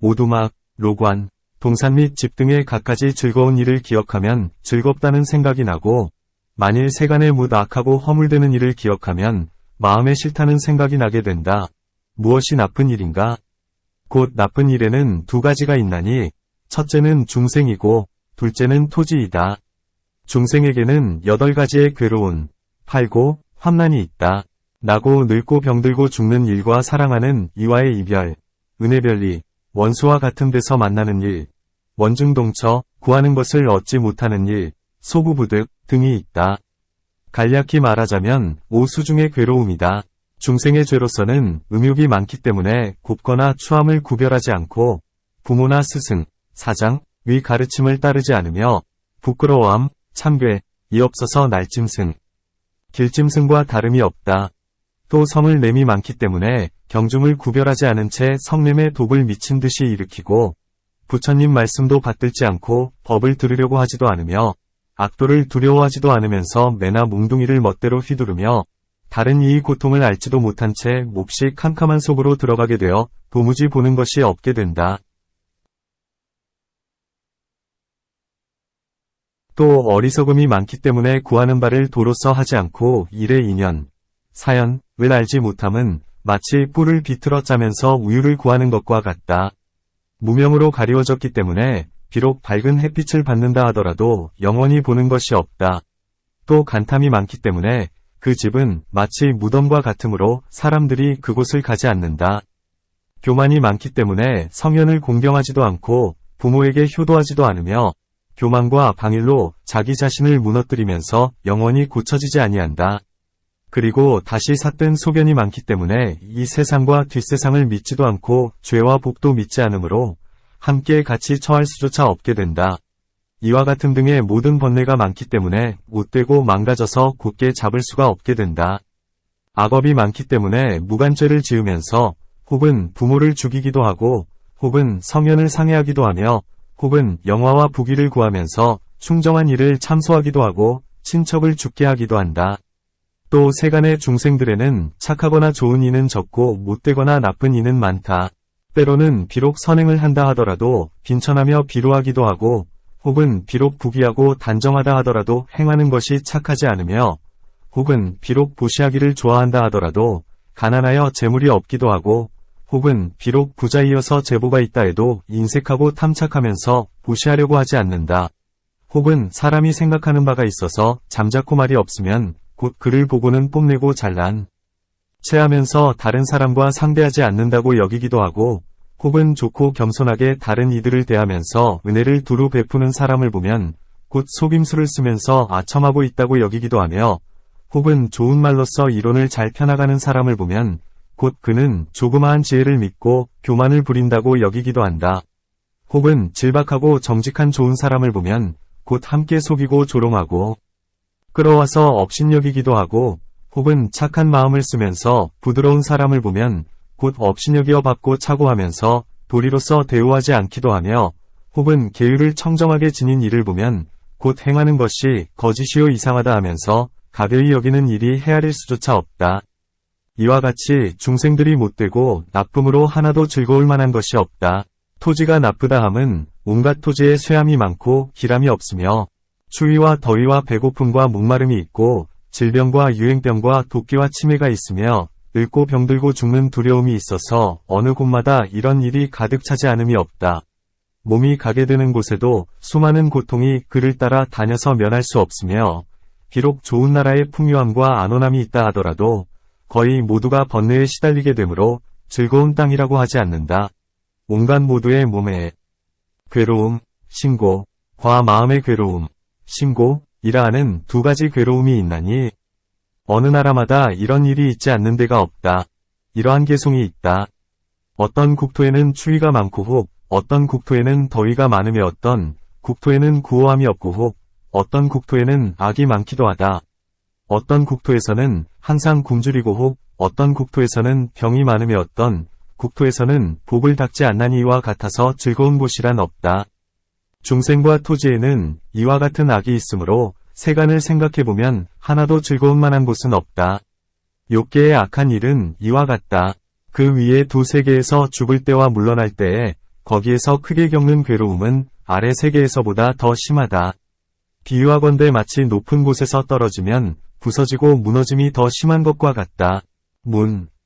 오두막, 로관, 동산 및 집 등의 갖가지 즐거운 일을 기억하면 즐겁다는 생각이 나고 만일 세간의 뭇 악하고 허물되는 일을 기억하면 마음에 싫다는 생각이 나게 된다. 무엇이 나쁜 일인가? 곧 나쁜 일에는 두 가지가 있나니 첫째는 중생이고 둘째는 토지이다. 중생에게는 8가지의 괴로운, 팔고, 환난이 있다. 나고 늙고 병들고 죽는 일과 사랑하는 이와의 이별, 은혜별리, 원수와 같은 데서 만나는 일, 원중동처, 구하는 것을 얻지 못하는 일, 소구부득 등이 있다. 간략히 말하자면 오수중의 괴로움이다. 중생의 죄로서는 음욕이 많기 때문에 곱거나 추함을 구별하지 않고 부모나 스승, 사장, 위 가르침을 따르지 않으며 부끄러워함, 참괴, 이 없어서 날짐승, 길짐승과 다름이 없다. 또 성을 냄이 많기 때문에 경중을 구별하지 않은 채 성냄에 독을 미친 듯이 일으키고 부처님 말씀도 받들지 않고 법을 들으려고 하지도 않으며 악도를 두려워하지도 않으면서 매나 몽둥이를 멋대로 휘두르며 다른 이의 고통을 알지도 못한 채 몹시 캄캄한 속으로 들어가게 되어 도무지 보는 것이 없게 된다. 또 어리석음이 많기 때문에 구하는 바를 도로서 하지 않고 일의 인연, 사연을 알지 못함은 마치 뿔을 비틀어 짜면서 우유를 구하는 것과 같다. 무명으로 가리워졌기 때문에 비록 밝은 햇빛을 받는다 하더라도 영원히 보는 것이 없다. 또 간탐이 많기 때문에 그 집은 마치 무덤과 같으므로 사람들이 그곳을 가지 않는다. 교만이 많기 때문에 성현을 공경하지도 않고 부모에게 효도하지도 않으며 교만과 방일로 자기 자신을 무너뜨리면서 영원히 고쳐지지 아니한다. 그리고 다시 삿된 소견이 많기 때문에 이 세상과 뒷세상을 믿지도 않고 죄와 복도 믿지 않으므로 함께 같이 처할 수조차 없게 된다. 이와 같은 등의 모든 번뇌가 많기 때문에 못되고 망가져서 곧게 잡을 수가 없게 된다. 악업이 많기 때문에 무간죄를 지으면서 혹은 부모를 죽이기도 하고 혹은 성현을 상해하기도 하며 혹은 영화와 부귀를 구하면서 충정한 일을 참소하기도 하고 친척을 죽게 하기도 한다. 또 세간의 중생들에는 착하거나 좋은 이는 적고 못되거나 나쁜 이는 많다. 때로는 비록 선행을 한다 하더라도 빈천하며 비로하기도 하고 혹은 비록 부귀하고 단정하다 하더라도 행하는 것이 착하지 않으며 혹은 비록 보시하기를 좋아한다 하더라도 가난하여 재물이 없기도 하고 혹은 비록 부자이어서 제보가 있다 해도 인색하고 탐착하면서 보시하려고 하지 않는다. 혹은 사람이 생각하는 바가 있어서 잠자코 말이 없으면 곧 그를 보고는 뽐내고 잘난 체하면서 다른 사람과 상대하지 않는다고 여기기도 하고 혹은 좋고 겸손하게 다른 이들을 대하면서 은혜를 두루 베푸는 사람을 보면 곧 속임수를 쓰면서 아첨하고 있다고 여기기도 하며 혹은 좋은 말로써 이론을 잘 펴나가는 사람을 보면 곧 그는 조그마한 지혜를 믿고 교만을 부린다고 여기기도 한다. 혹은 질박하고 정직한 좋은 사람을 보면 곧 함께 속이고 조롱하고 끌어와서 업신여기기도 하고 혹은 착한 마음을 쓰면서 부드러운 사람을 보면 곧 업신여겨 받고 차고하면서 도리로서 대우하지 않기도 하며 혹은 계율을 청정하게 지닌 일을 보면 곧 행하는 것이 거짓이요 이상하다 하면서 가벼이 여기는 일이 헤아릴 수조차 없다. 이와 같이 중생들이 못되고 나쁨으로 하나도 즐거울 만한 것이 없다. 토지가 나쁘다 함은 온갖 토지에 쇠함이 많고 기람이 없으며 추위와 더위와 배고픔과 목마름이 있고 질병과 유행병과 도끼와 치매가 있으며 늙고 병들고 죽는 두려움이 있어서 어느 곳마다 이런 일이 가득 차지 않음이 없다. 몸이 가게 되는 곳에도 수많은 고통이 그를 따라 다녀서 면할 수 없으며 비록 좋은 나라의 풍요함과 안온함이 있다 하더라도 거의 모두가 번뇌에 시달리게 되므로 즐거운 땅이라고 하지 않는다. 온갖 모두의 몸에 괴로움, 신고, 과 마음의 괴로움, 신고이라 하는 두 가지 괴로움이 있나니 어느 나라마다 이런 일이 있지 않는 데가 없다. 이러한 계송이 있다. 어떤 국토에는 추위가 많고 혹 어떤 국토에는 더위가 많으며 어떤 국토에는 구호함이 없고 혹 어떤 국토에는 악이 많기도 하다. 어떤 국토에서는 항상 굶주리고 혹 어떤 국토에서는 병이 많으며 어떤 국토에서는 복을 닦지 않나니와 같아서 즐거운 곳이란 없다. 중생과 토지에는 이와 같은 악이 있으므로 세간을 생각해보면 하나도 즐거운 만한 곳은 없다. 욕계의 악한 일은 이와 같다. 그 위에 두 세계에서 죽을 때와 물러날 때에 거기에서 크게 겪는 괴로움은 아래 세계에서보다 더 심하다. 비유하건대 마치 높은 곳에서 떨어지면 부서지고 무너짐이 더 심한 것과 같다.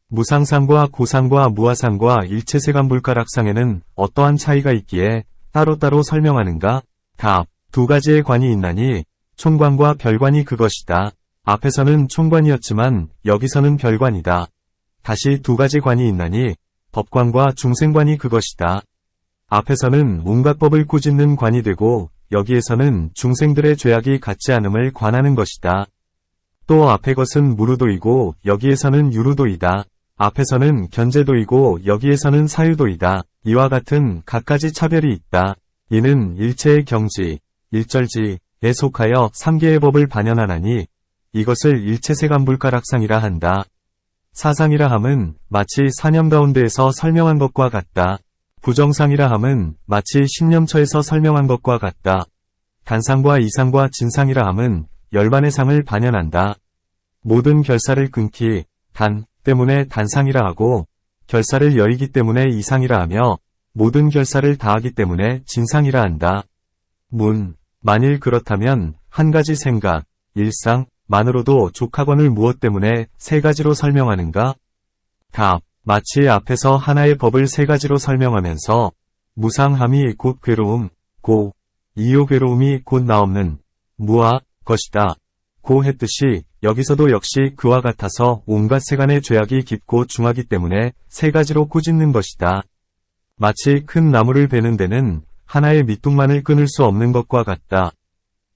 무상상과 고상과 무아상과 일체세간불가락상에는 어떠한 차이가 있기에 따로따로 설명하는가? 답. 두 가지의 관이 있나니 총관과 별관이 그것이다. 앞에서는 총관이었지만 여기서는 별관이다. 다시 두 가지 관이 있나니 법관과 중생관이 그것이다. 앞에서는 온갖 법을 꾸짖는 관이 되고 여기에서는 중생들의 죄악이 같지 않음을 관하는 것이다. 또 앞의 것은 무루도이고 여기에서는 유루도이다. 앞에서는 견제도이고 여기에서는 사유도이다. 이와 같은 갖가지 차별이 있다. 이는 일체의 경지, 일절지에 속하여 3개의 법을 반연하나니 이것을 일체세간불가락상이라 한다. 사상이라 함은 마치 사념 가운데에서 설명한 것과 같다. 부정상이라 함은 마치 신념처에서 설명한 것과 같다. 단상과 이상과 진상이라 함은 열반의 상을 반연한다. 모든 결사를 끊기, 단 때문에 단상이라 하고 결사를 여의기 때문에 이상이라 하며 모든 결사를 다하기 때문에 진상이라 한다. 만일 그렇다면 한 가지 생각, 일상만으로도 족하거늘 무엇 때문에 세 가지로 설명하는가? 답. 마치 앞에서 하나의 법을 세 가지로 설명하면서 무상함이 곧 괴로움, 고, 이요 괴로움이 곧 나없는 무아 것이다. 고 했듯이 여기서도 역시 그와 같아서 온갖 세간의 죄악이 깊고 중하기 때문에 세 가지로 꾸짖는 것이다. 마치 큰 나무를 베는 데는 하나의 밑둥만을 끊을 수 없는 것과 같다.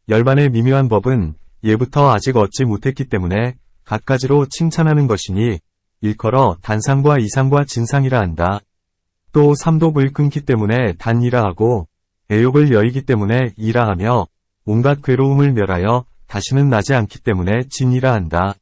열반의 미묘한 법은 예부터 아직 얻지 못했기 때문에 갖가지로 칭찬하는 것이니 일컬어 단상과 이상과 진상이라 한다. 또 삼독을 끊기 때문에 단이라 하고 애욕을 여의기 때문에 이라 하며 온갖 괴로움을 멸하여 다시는 나지 않기 때문에 진이라 한다.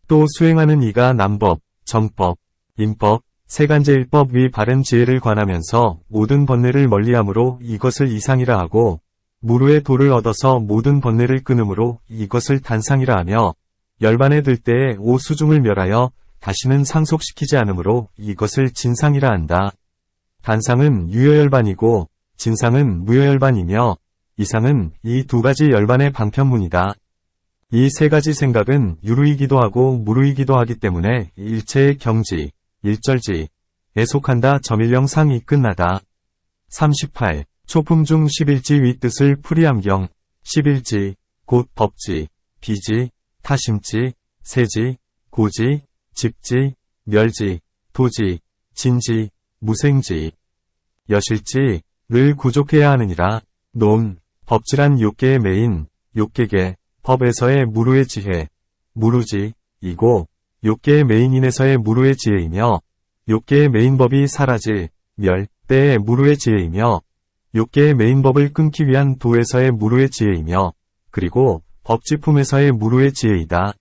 또 수행하는 이가 남법, 정법, 인법, 세간제일법 위 바른 지혜를 관하면서 모든 번뇌를 멀리함으로 이것을 이상이라 하고 무루의 도를 얻어서 모든 번뇌를 끊음으로 이것을 단상이라 하며 열반에 들 때에 오수중을 멸하여 다시는 상속시키지 않으므로 이것을 진상이라 한다. 단상은 유효열반이고 진상은 무효열반이며 이상은 이 두 가지 열반의 방편문이다. 이 세 가지 생각은 유루이기도 하고 무루이기도 하기 때문에 일체의 경지, 일절지에 속한다. 점일령상이 끝나다. 38. 초품 중 11지 윗뜻을 풀이함경. 11지, 곧 법지, 비지, 타심지, 세지, 고지, 집지, 멸지, 도지, 진지, 무생지, 여실지를 구족해야 하느니라. 논, 법지란 욕계의 메인, 욕계계, 법에서의 무루의 지혜, 무루지이고 욕계의 메인인에서의 무루의 지혜이며 욕계의 메인법이 사라질, 멸, 때의 무루의 지혜이며 욕계의 메인법을 끊기 위한 도에서의 무루의 지혜이며 그리고 법지품에서의 무루의 지혜이다.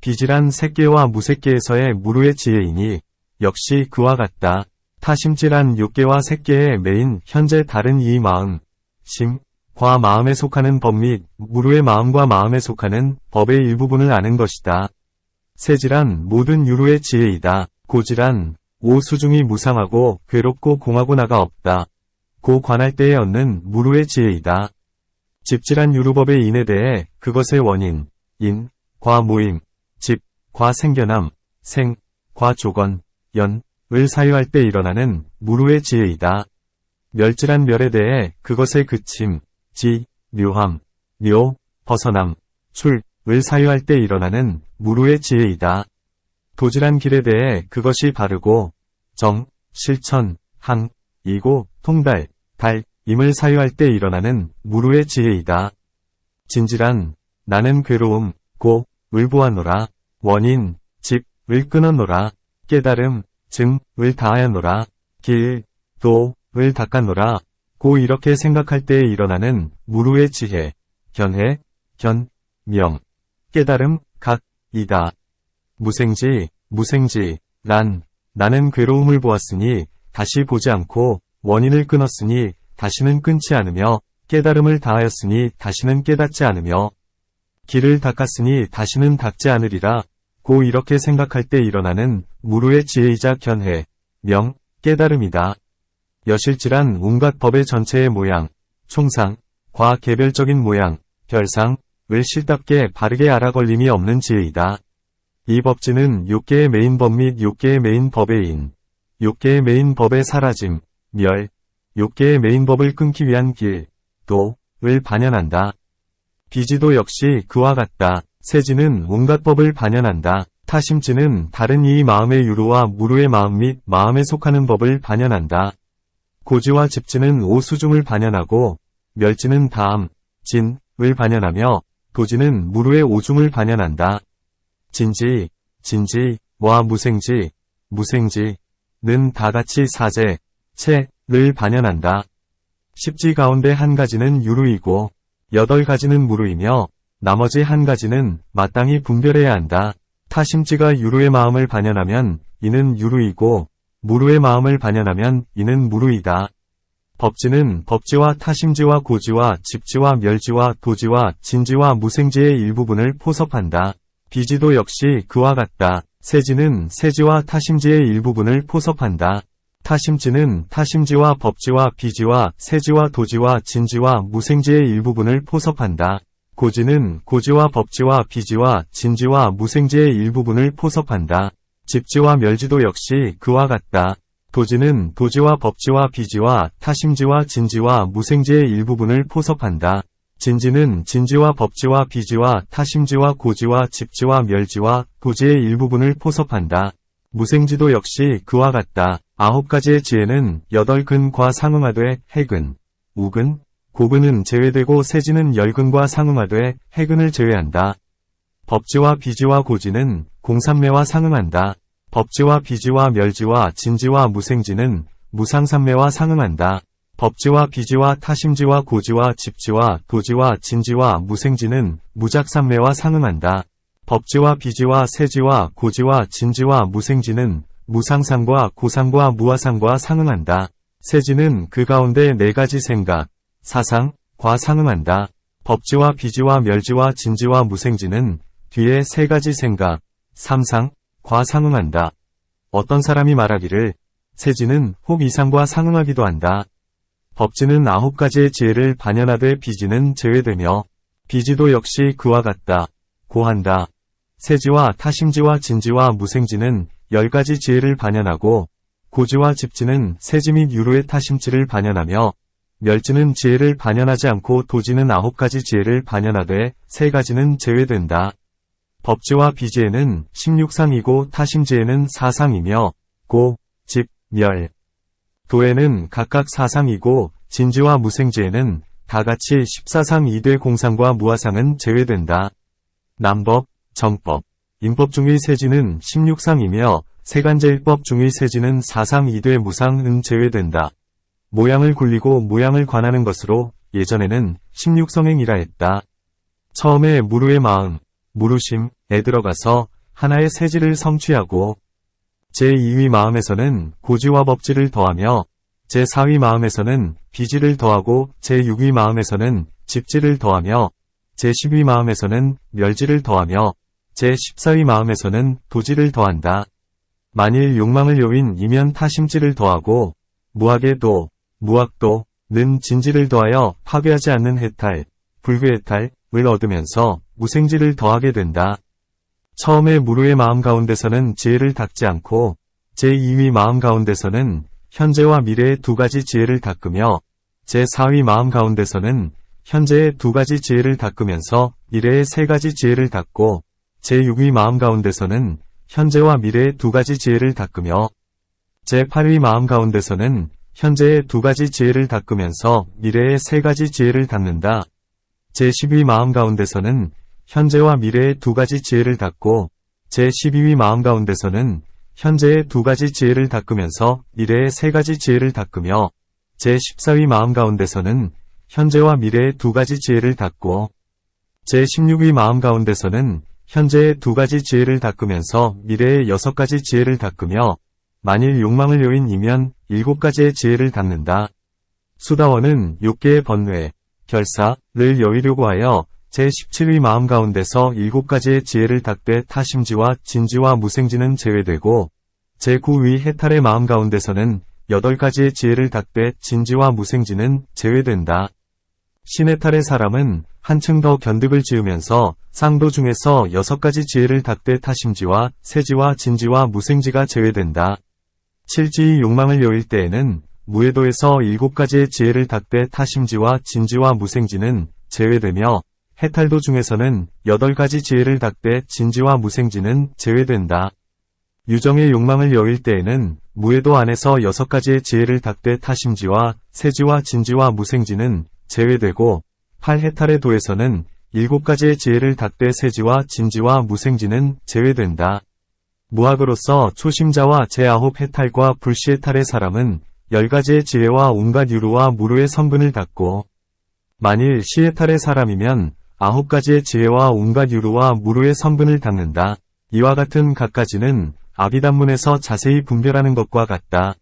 비질한 색계와 무색계에서의 무루의 지혜이니 역시 그와 같다. 타심질한 욕계와 색계의 메인 현재 다른 이 마음, 심, 과 마음에 속하는 법 및 무루의 마음과 마음에 속하는 법의 일부분을 아는 것이다. 세질한 모든 유루의 지혜이다. 고질한 오수중이 무상하고 괴롭고 공하고 나가 없다. 고 관할 때에 얻는 무루의 지혜이다. 집질한 유루법의 인에 대해 그것의 원인, 인, 과 모임, 집, 과 생겨남, 생, 과 조건, 연, 을 사유할 때 일어나는 무루의 지혜이다. 멸질한 멸에 대해 그것의 그침, 지, 묘함, 묘, 벗어남, 출, 을 사유할 때 일어나는 무루의 지혜이다. 도질한 길에 대해 그것이 바르고, 정, 실천, 항, 이고, 통달, 달, 임을 사유할 때 일어나는 무루의 지혜이다. 진질한, 나는 괴로움, 고, 을 보았노라. 원인, 집, 을 끊었노라. 깨달음, 증, 을 다하였노라. 길, 도, 을 닦았노라. 고 이렇게 생각할 때에 일어나는 무루의 지혜, 견해, 견, 명, 깨달음, 각, 이다. 무생지, 무생지, 나는 괴로움을 보았으니 다시 보지 않고 원인을 끊었으니 다시는 끊지 않으며 깨달음을 다하였으니 다시는 깨닫지 않으며 길을 닦았으니 다시는 닦지 않으리라. 고 이렇게 생각할 때 일어나는 무루의 지혜이자 견해, 명, 깨달음이다. 여실질한 온갖 법의 전체의 모양, 총상, 과 개별적인 모양, 별상, 을 실답게 바르게 알아걸림이 없는 지혜이다. 이 법지는 욕계의 메인법 및 욕계의 메인법의 인, 욕계의 메인법의 사라짐, 멸, 욕계의 메인법을 끊기 위한 길, 도, 을 반연한다. 비지도 역시 그와 같다. 세지는 온갖 법을 반연한다. 타심지는 다른 이 마음의 유루와 무루의 마음 및 마음에 속하는 법을 반연한다. 고지와 집지는 오수중을 반연하고 멸지는 다음, 진, 을 반연하며 도지는 무루의 오중을 반연한다. 진지, 진지와 무생지, 무생지는 다같이 사제, 체를 반연한다. 십지 가운데 한 가지는 유루이고 8가지는 무루이며 나머지 한 가지는 마땅히 분별해야 한다. 타심지가 유루의 마음을 반연하면 이는 유루이고 무루의 마음을 반연하면 이는 무루이다. 법지는 법지와 타심지와 고지와 집지와 멸지와 도지와 진지와 무생지의 일부분을 포섭한다. 비지도 역시 그와 같다. 세지는 세지와 타심지의 일부분을 포섭한다. 타심지는 타심지와 법지와 비지와 세지와 도지와 진지와 무생지의 일부분을 포섭한다. 고지는 고지와 법지와 비지와 진지와 무생지의 일부분을 포섭한다. 집지와 멸지도 역시 그와 같다. 도지는 도지와 법지와 비지와 타심지와 진지와 무생지의 일부분을 포섭한다. 진지는 진지와 법지와 비지와 타심지와 고지와 집지와 멸지와 도지의 일부분을 포섭한다. 무생지도 역시 그와 같다. 9가지의 지혜는 8근과 상응하되 해근, 우근, 고근은 제외되고 세지는 10근과 상응하되 해근을 제외한다. 법지와 비지와 고지는 공산매와 상응한다. 법지와 비지와 멸지와 진지와 무생지는 무상산매와 상응한다. 법지와 비지와 타심지와 고지와 집지와 도지와 진지와 무생지는 무작산매와 상응한다. 법지와 비지와 세지와 고지와 진지와 무생지는 무상상과 고상과 무아상과 상응한다. 세지는 그 가운데 4가지 생각, 사상, 과 상응한다. 법지와 비지와 멸지와 진지와 무생지는 뒤에 3가지 생각, 삼상, 과 상응한다. 어떤 사람이 말하기를 세지는 혹 이상과 상응하기도 한다. 법지는 9가지의 지혜를 반연하되 비지는 제외되며 비지도 역시 그와 같다. 고한다. 세지와 타심지와 진지와 무생지는 10가지 지혜를 반연하고 고지와 집지는 세지 및 유로의 타심지를 반연하며 멸지는 지혜를 반연하지 않고 도지는 9가지 지혜를 반연하되 3가지는 제외된다. 법지와 비지에는 16상이고 타심지에는 4상이며 고, 집, 멸, 도에는 각각 4상이고 진지와 무생지에는 다같이 14상 2대 공상과 무아상은 제외된다. 남법, 정법, 인법 중의 세지는 16상이며 세간제일법 중의 세지는 4상 2대 무상은 제외된다. 모양을 굴리고 모양을 관하는 것으로 예전에는 16성행이라 했다. 처음에 무루의 마음, 무루심에 들어가서 하나의 세지를 성취하고 제2위 마음에서는 고지와 법지를 더하며 제4위 마음에서는 비지를 더하고 제6위 마음에서는 집지를 더하며 제10위 마음에서는 멸지를 더하며 제14위 마음에서는 도지를 더한다. 만일 욕망을 요인 이면 타심지를 더하고 무학의 도, 무학도는 진지를 더하여 파괴하지 않는 해탈, 불괴해탈을 얻으면서 무생지를 더하게 된다. 처음에 무루의 마음 가운데서는 지혜를 닦지 않고 제2위 마음 가운데서는 현재와 미래의 2가지 지혜를 닦으며 제4위 마음 가운데서는 현재의 2가지 지혜를 닦으면서 미래의 3가지 지혜를 닦고 제6위 마음 가운데서는 현재와 미래의 2가지 지혜를 닦으며 제8위 마음 가운데서는 현재의 2가지 지혜를 닦으면서 미래의 3가지 지혜를 닦는다. 제10위 마음 가운데서는 현재와 미래의 2가지 지혜를 닦고 제12위 마음 가운데서는 현재의 2가지 지혜를 닦으면서 미래의 3가지 지혜를 닦으며 제14위 마음 가운데서는 현재와 미래의 2가지 지혜를 닦고 제16위 마음 가운데서는 현재의 2가지 지혜를 닦으면서 미래의 6가지 지혜를 닦으며 만일 욕망을 요인이면 7가지의 지혜를 닦는다. 수다원은 6개의 번뇌, 결사를 여의려고 하여 제17위 마음 가운데서 7가지의 지혜를 닦되 타심지와 진지와 무생지는 제외되고 제9위 해탈의 마음 가운데서는 8가지의 지혜를 닦되 진지와 무생지는 제외된다. 신해탈의 사람은 한층 더 견득을 지으면서 상도 중에서 6가지 지혜를 닦되 타심지와 세지와 진지와 무생지가 제외된다. 칠지의 욕망을 여일 때에는 무해도에서 7가지의 지혜를 닦되 타심지와 진지와 무생지는 제외되며 해탈도 중에서는 8가지 지혜를 닦되 진지와 무생지는 제외된다. 유정의 욕망을 여일 때에는 무해도 안에서 6가지의 지혜를 닦되 타심지와 세지와 진지와 무생지는 제외되고 8해탈의 도에서는 7가지의 지혜를 닦되 세지와 진지와 무생지는 제외된다. 무학으로서 초심자와 제9해탈과 불시해탈의 사람은 10가지의 지혜와 온갖 유루와 무루의 성분을 닦고 만일 시해탈의 사람이면 9가지의 지혜와 온갖 유루와 무루의 성분을 닦는다. 이와 같은 갖가지는 아비담문에서 자세히 분별하는 것과 같다.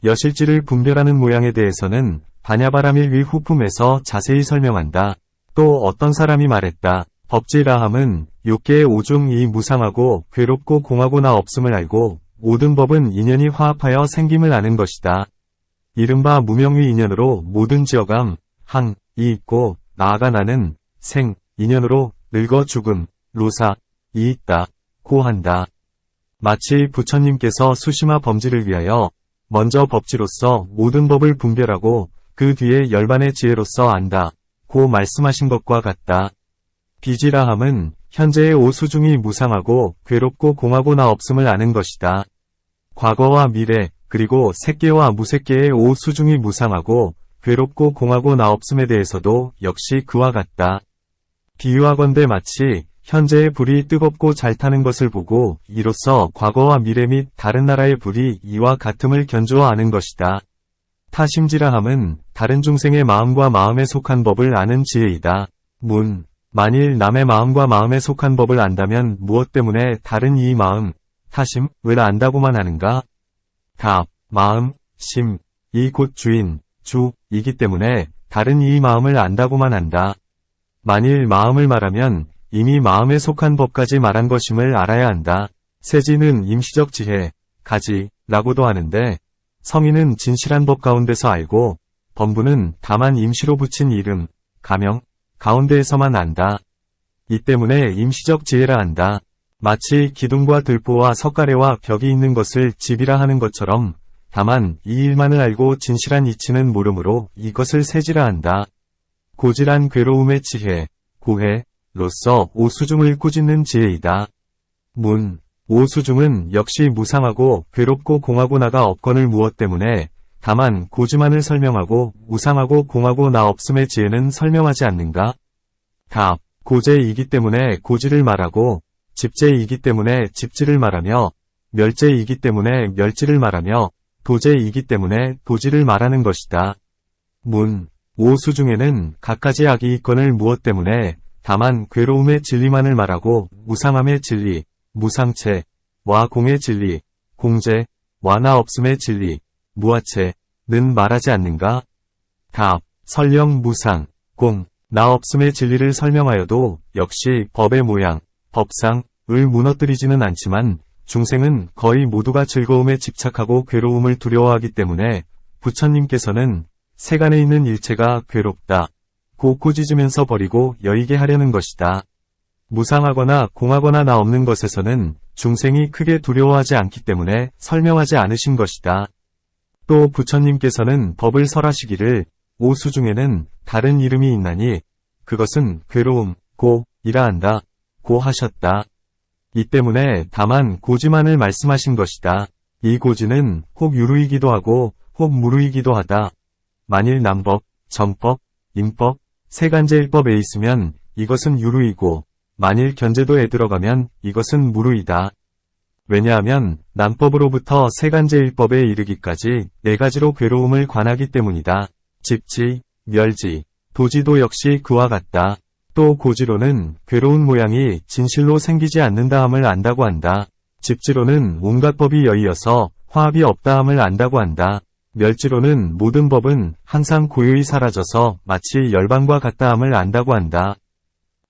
여실지를 분별하는 모양에 대해서는 바냐바라밀 위 후품에서 자세히 설명한다. 또 어떤 사람이 말했다. 법지라함은 6개의 오중이 무상하고 괴롭고 공하고나 없음을 알고 모든 법은 인연이 화합하여 생김을 아는 것이다. 이른바 무명의 인연으로 모든 지어감, 항이 있고 나아가 나는 생, 인연으로 늙어 죽음, 로사, 이 있다, 고한다. 마치 부처님께서 수심화 범지를 위하여 먼저 법지로서 모든 법을 분별하고 그 뒤에 열반의 지혜로서 안다 고 말씀하신 것과 같다. 비지라함은 현재의 오수중이 무상하고 괴롭고 공하고 나 없음을 아는 것이다. 과거와 미래 그리고 색계와 무색계의 오수중이 무상하고 괴롭고 공하고 나 없음에 대해서도 역시 그와 같다. 비유하건대 마치 현재의 불이 뜨겁고 잘 타는 것을 보고 이로써 과거와 미래 및 다른 나라의 불이 이와 같음을 견주어 아는 것이다. 타심지라함은 다른 중생의 마음과 마음에 속한 법을 아는 지혜이다. 만일 남의 마음과 마음에 속한 법을 안다면 무엇 때문에 다른 이 마음, 타심을 안다고만 하는가? 답, 마음, 심, 이 곧 주인, 주이기 때문에 다른 이 마음을 안다고만 한다. 만일 마음을 말하면 이미 마음에 속한 법까지 말한 것임을 알아야 한다. 세지는 임시적 지혜, 가지라고도 하는데 성인은 진실한 법 가운데서 알고 범부는 다만 임시로 붙인 이름, 가명, 가운데에서만 안다. 이 때문에 임시적 지혜라 한다. 마치 기둥과 들보와 석가래와 벽이 있는 것을 집이라 하는 것처럼 다만 이 일만을 알고 진실한 이치는 모르므로 이것을 세지라 한다. 고질한 괴로움의 지혜, 고해로서 오수중을 꾸짖는 지혜이다. 오수중은 역시 무상하고 괴롭고 공하고 나가 없건을 무엇 때문에 다만 고지만을 설명하고 무상하고 공하고 나 없음의 지혜는 설명하지 않는가? 답, 고재이기 때문에 고지를 말하고 집재이기 때문에 집지를 말하며 멸재이기 때문에 멸지를 말하며 도재이기 때문에 도지를 말하는 것이다. 오수중에는 갖가지 악이 있건을 무엇 때문에 다만 괴로움의 진리만을 말하고 무상함의 진리, 무상체와 공의 진리, 공재, 와나 없음의 진리, 무아체는 말하지 않는가? 답, 설령 무상, 공, 나 없음의 진리를 설명하여도 역시 법의 모양, 법상을 무너뜨리지는 않지만 중생은 거의 모두가 즐거움에 집착하고 괴로움을 두려워하기 때문에 부처님께서는 세간에 있는 일체가 괴롭다 고 꾸짖으면서 버리고 여의게 하려는 것이다. 무상하거나 공하거나 나 없는 것에서는 중생이 크게 두려워하지 않기 때문에 설명하지 않으신 것이다. 또 부처님께서는 법을 설하시기를 오수중에는 다른 이름이 있나니 그것은 괴로움, 고이라 한다 고 하셨다. 이 때문에 다만 고지만을 말씀하신 것이다. 이 고지는 혹 유루이기도 하고 혹 무루이기도 하다. 만일 남법, 정법, 임법, 세간제일법에 있으면 이것은 유루이고 만일 견제도에 들어가면 이것은 무루이다. 왜냐하면 남법으로부터 세간제일법에 이르기까지 네 가지로 괴로움을 관하기 때문이다. 집지, 멸지, 도지도 역시 그와 같다. 또 고지로는 괴로운 모양이 진실로 생기지 않는다함을 안다고 한다. 집지로는 온갖 법이 여의어서 화합이 없다함을 안다고 한다. 멸지로는 모든 법은 항상 고요히 사라져서 마치 열반과 같다함을 안다고 한다.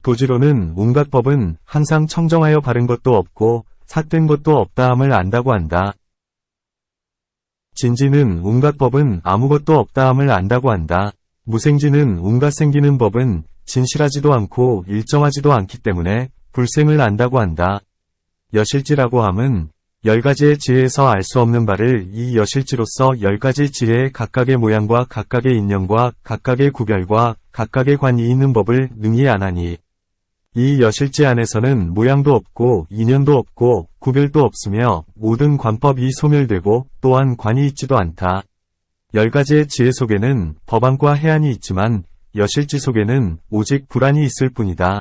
도지로는 온갖 법은 항상 청정하여 바른 것도 없고 삿된 것도 없다함을 안다고 한다. 진지는 온갖 법은 아무것도 없다함을 안다고 한다. 무생지는 온갖 생기는 법은 진실하지도 않고 일정하지도 않기 때문에 불생을 안다고 한다. 여실지라고 함은 10가지의 지혜에서 알 수 없는 바를 이 여실지로서 10가지 지혜의 각각의 모양과 각각의 인연과 각각의 구별과 각각의 관이 있는 법을 능히 아나니 이 여실지 안에서는 모양도 없고 인연도 없고 구별도 없으며 모든 관법이 소멸되고 또한 관이 있지도 않다. 10가지의 지혜 속에는 법안과 해안이 있지만 여실지 속에는 오직 불안이 있을 뿐이다.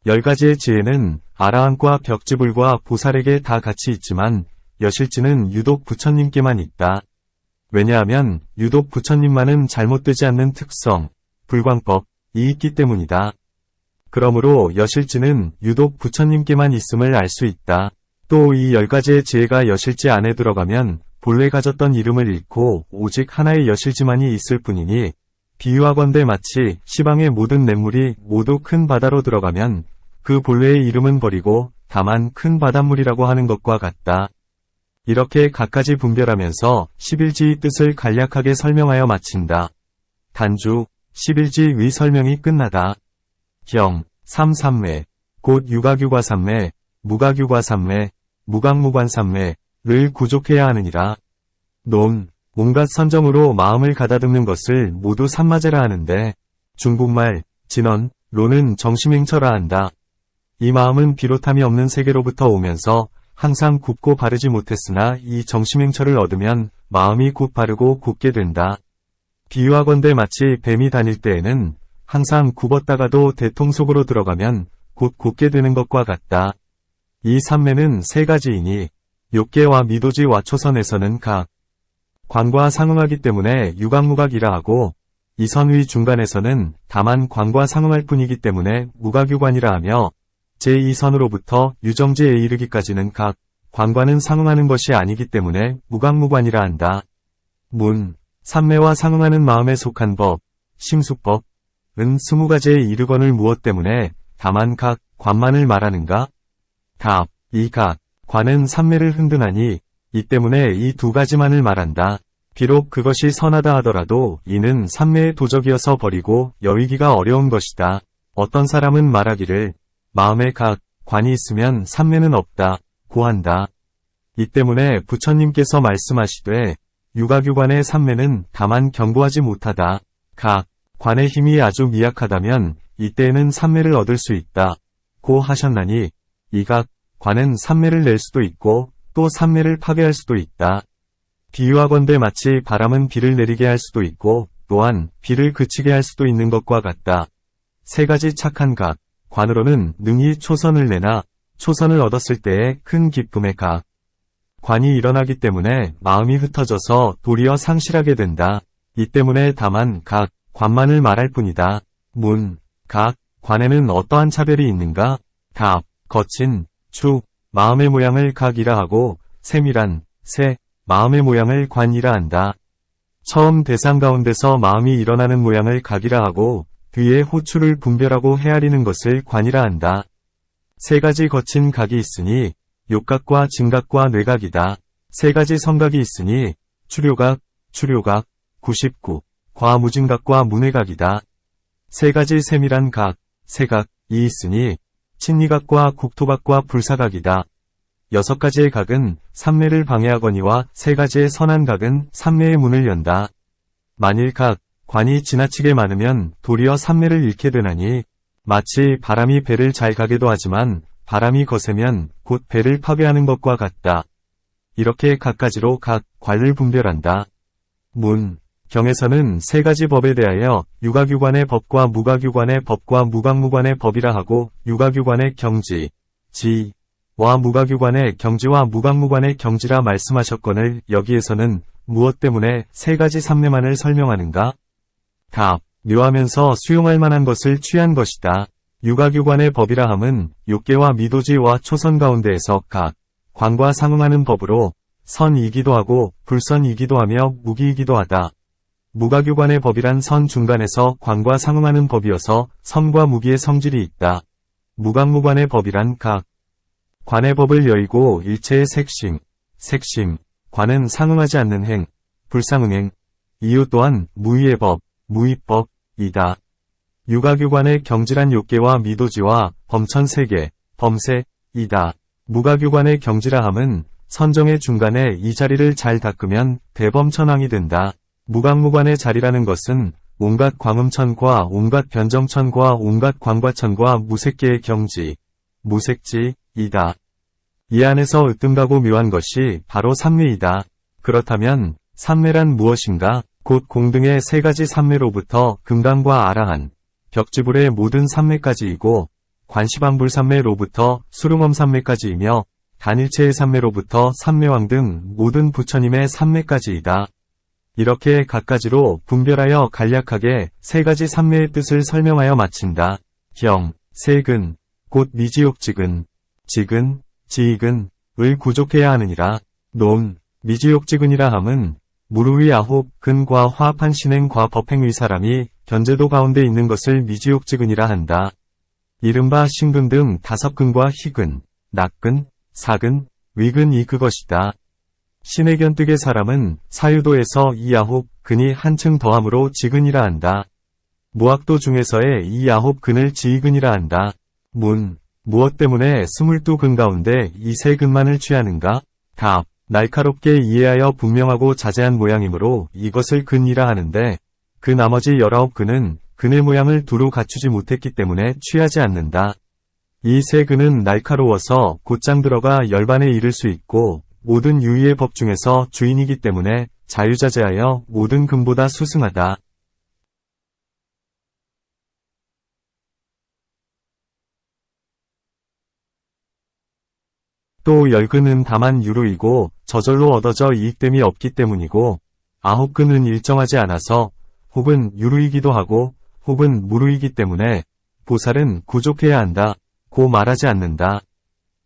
10가지의 지혜는 아라한과 벽지불과 보살에게 다 같이 있지만 여실지는 유독 부처님께만 있다. 왜냐하면 유독 부처님만은 잘못되지 않는 특성, 불광법이 있기 때문이다. 그러므로 여실지는 유독 부처님께만 있음을 알 수 있다. 또 이 10가지의 지혜가 여실지 안에 들어가면 본래 가졌던 이름을 잃고 오직 하나의 여실지만이 있을 뿐이니 비유하건대 마치 시방의 모든 냇물이 모두 큰 바다로 들어가면 그 본래의 이름은 버리고 다만 큰 바닷물이라고 하는 것과 같다. 이렇게 각가지 분별하면서 11지의 뜻을 간략하게 설명하여 마친다. 단주 11지의 설명이 끝나다. 경 3삼매 곧 유가규과삼매, 무가규과삼매, 무각무관 삼매를 구족해야 하느니라. 논, 온갖 선정으로 마음을 가다듬는 것을 모두 삼마제라 하는데, 중국말, 진언, 로는 정심행처라 한다. 이 마음은 비롯함이 없는 세계로부터 오면서 항상 굽고 바르지 못했으나 이 정심행처를 얻으면 마음이 곧 바르고 곱게 된다. 비유하건대 마치 뱀이 다닐 때에는 항상 굽었다가도 대통 속으로 들어가면 곧 곱게 되는 것과 같다. 이 삼매는 세 가지이니 욕계와 미도지와 초선에서는 각 관과 상응하기 때문에 유각무각이라 하고 이 선의 중간에서는 다만 관과 상응할 뿐이기 때문에 무각유관이라 하며 제2선으로부터 유정지에 이르기까지는 각 관과는 상응하는 것이 아니기 때문에 무각무관이라 한다. 문, 삼매와 상응하는 마음에 속한 법, 심수법은 20가지에 이르거늘 무엇 때문에 다만 각 관만을 말하는가? 답, 이 각 관은 삼매를 흔든하니 이 때문에 이 두 가지만을 말한다. 비록 그것이 선하다 하더라도 이는 삼매의 도적이어서 버리고 여위기가 어려운 것이다. 어떤 사람은 말하기를 마음에 각 관이 있으면 삼매는 없다 고 한다. 이 때문에 부처님께서 말씀하시되 유각유관의 삼매는 다만 견고하지 못하다. 각 관의 힘이 아주 미약하다면 이때에는 삼매를 얻을 수 있다 고 하셨나니 이 각 관은 삼매를 낼 수도 있고 또 삼매를 파괴할 수도 있다. 비유하건대 마치 바람은 비를 내리게 할 수도 있고 또한 비를 그치게 할 수도 있는 것과 같다. 세 가지 착한 각 관으로는 능히 초선을 내나 초선을 얻었을 때에 큰 기쁨의 각 관이 일어나기 때문에 마음이 흩어져서 도리어 상실하게 된다. 이 때문에 다만 각 관만을 말할 뿐이다. 문, 각 관에는 어떠한 차별이 있는가? 답, 거친 축 마음의 모양을 각이라 하고 세밀한 새 마음의 모양을 관이라 한다. 처음 대상 가운데서 마음이 일어나는 모양을 각이라 하고 뒤에 호출을 분별하고 헤아리는 것을 관이라 한다. 세 가지 거친 각이 있으니 욕각과 진각과 뇌각이다. 세 가지 성각이 있으니 추료각, 99, 과무진각과 문외각이다. 세 가지 세밀한 각, 세각이 있으니 친리각과 국토각과 불사각이다. 6가지의 각은 삼매를 방해하거니와 3가지의 선한 각은 삼매의 문을 연다. 만일 각, 관이 지나치게 많으면 도리어 삼매를 잃게 되나니 마치 바람이 배를 잘 가게도 하지만 바람이 거세면 곧 배를 파괴하는 것과 같다. 이렇게 각가지로 각, 관을 분별한다. 문, 경에서는 3가지 법에 대하여 유각유관의 법과 무각유관의 법과 무각무관의 법이라 하고 유각유관의 경지, 지, 와 무각유관의 경지와 무각무관의 경지라 말씀하셨거늘 여기에서는 무엇 때문에 3가지 삼매만을 설명하는가? 답, 묘하면서 수용할 만한 것을 취한 것이다. 유각유관의 법이라 함은 욕계와 미도지와 초선 가운데에서 각, 관과 상응하는 법으로 선이기도 하고 불선이기도 하며 무기이기도 하다. 무각유관의 법이란 선 중간에서 관과 상응하는 법이어서 선과 무기의 성질이 있다. 무각무관의 법이란 각, 관의 법을 여의고 일체의 색심, 관은 상응하지 않는 행, 불상응행, 이유 또한 무의의 법, 무의법이다. 유각유관의 경질한 욕계와 미도지와 범천세계, 범세이다. 무각유관의 경지라 함은 선정의 중간에 이 자리를 잘 닦으면 대범천왕이 된다. 무각무관의 자리라는 것은 온갖 광음천과 온갖 변정천과 온갖 광과천과 무색계의 경지, 무색지이다. 이 안에서 으뜸가고 묘한 것이 바로 삼매이다. 그렇다면 삼매란 무엇인가? 곧 공등의 3가지 삼매로부터 금강과 아라한, 벽지불의 모든 삼매까지이고 관시방불삼매로부터 수릉엄삼매까지이며 단일체의 삼매로부터 삼매왕 등 모든 부처님의 삼매까지이다. 이렇게 각가지로 분별하여 간략하게 3가지 삼매의 뜻을 설명하여 마친다. 경, 색은, 곧 미지욕직은, 직은, 지익은, 을 구족해야 하느니라. 논, 미지욕직은이라 함은 무르의 아홉 근과 화합한 신행과 법행의 사람이 견제도 가운데 있는 것을 미지욕직은이라 한다. 이른바 신근 등 5근과 희근, 낙근, 사근, 위근이 그것이다. 신의 견득의 사람은 사유도에서 이 아홉 근이 한층 더함으로 지근이라 한다. 무학도 중에서의 이 아홉 근을 지익은이라 한다. 문, 무엇 때문에 22근 가운데 이 3근만을 취하는가? 답. 날카롭게 이해하여 분명하고 자세한 모양이므로 이것을 근이라 하는데 그 나머지 19근은 근의 모양을 두루 갖추지 못했기 때문에 취하지 않는다. 이 3근은 날카로워서 곧장 들어가 열반에 이를 수 있고 모든 유의의 법 중에서 주인이기 때문에 자유자재하여 모든 근보다 수승하다. 또 10근은 다만 유루이고 저절로 얻어져 이익됨이 없기 때문이고 9근은 일정하지 않아서 혹은 유루이기도 하고 혹은 무루이기 때문에 보살은 구족해야 한다. 고 말하지 않는다.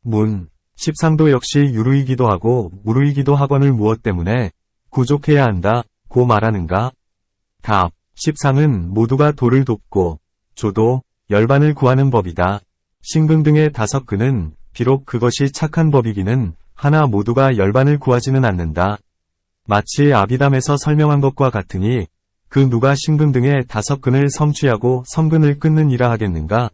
문. 13도 역시 유루이기도 하고 무루이기도 하거늘 무엇 때문에 구족해야 한다. 고 말하는가? 답. 13은 모두가 도를 돕고 조도, 열반을 구하는 법이다. 신근 등의 5근은 비록 그것이 착한 법이기는 하나 모두가 열반을 구하지는 않는다. 마치 아비담에서 설명한 것과 같으니 그 누가 신근 등의 5근을 성취하고 성근을 끊는 이라 하겠는가?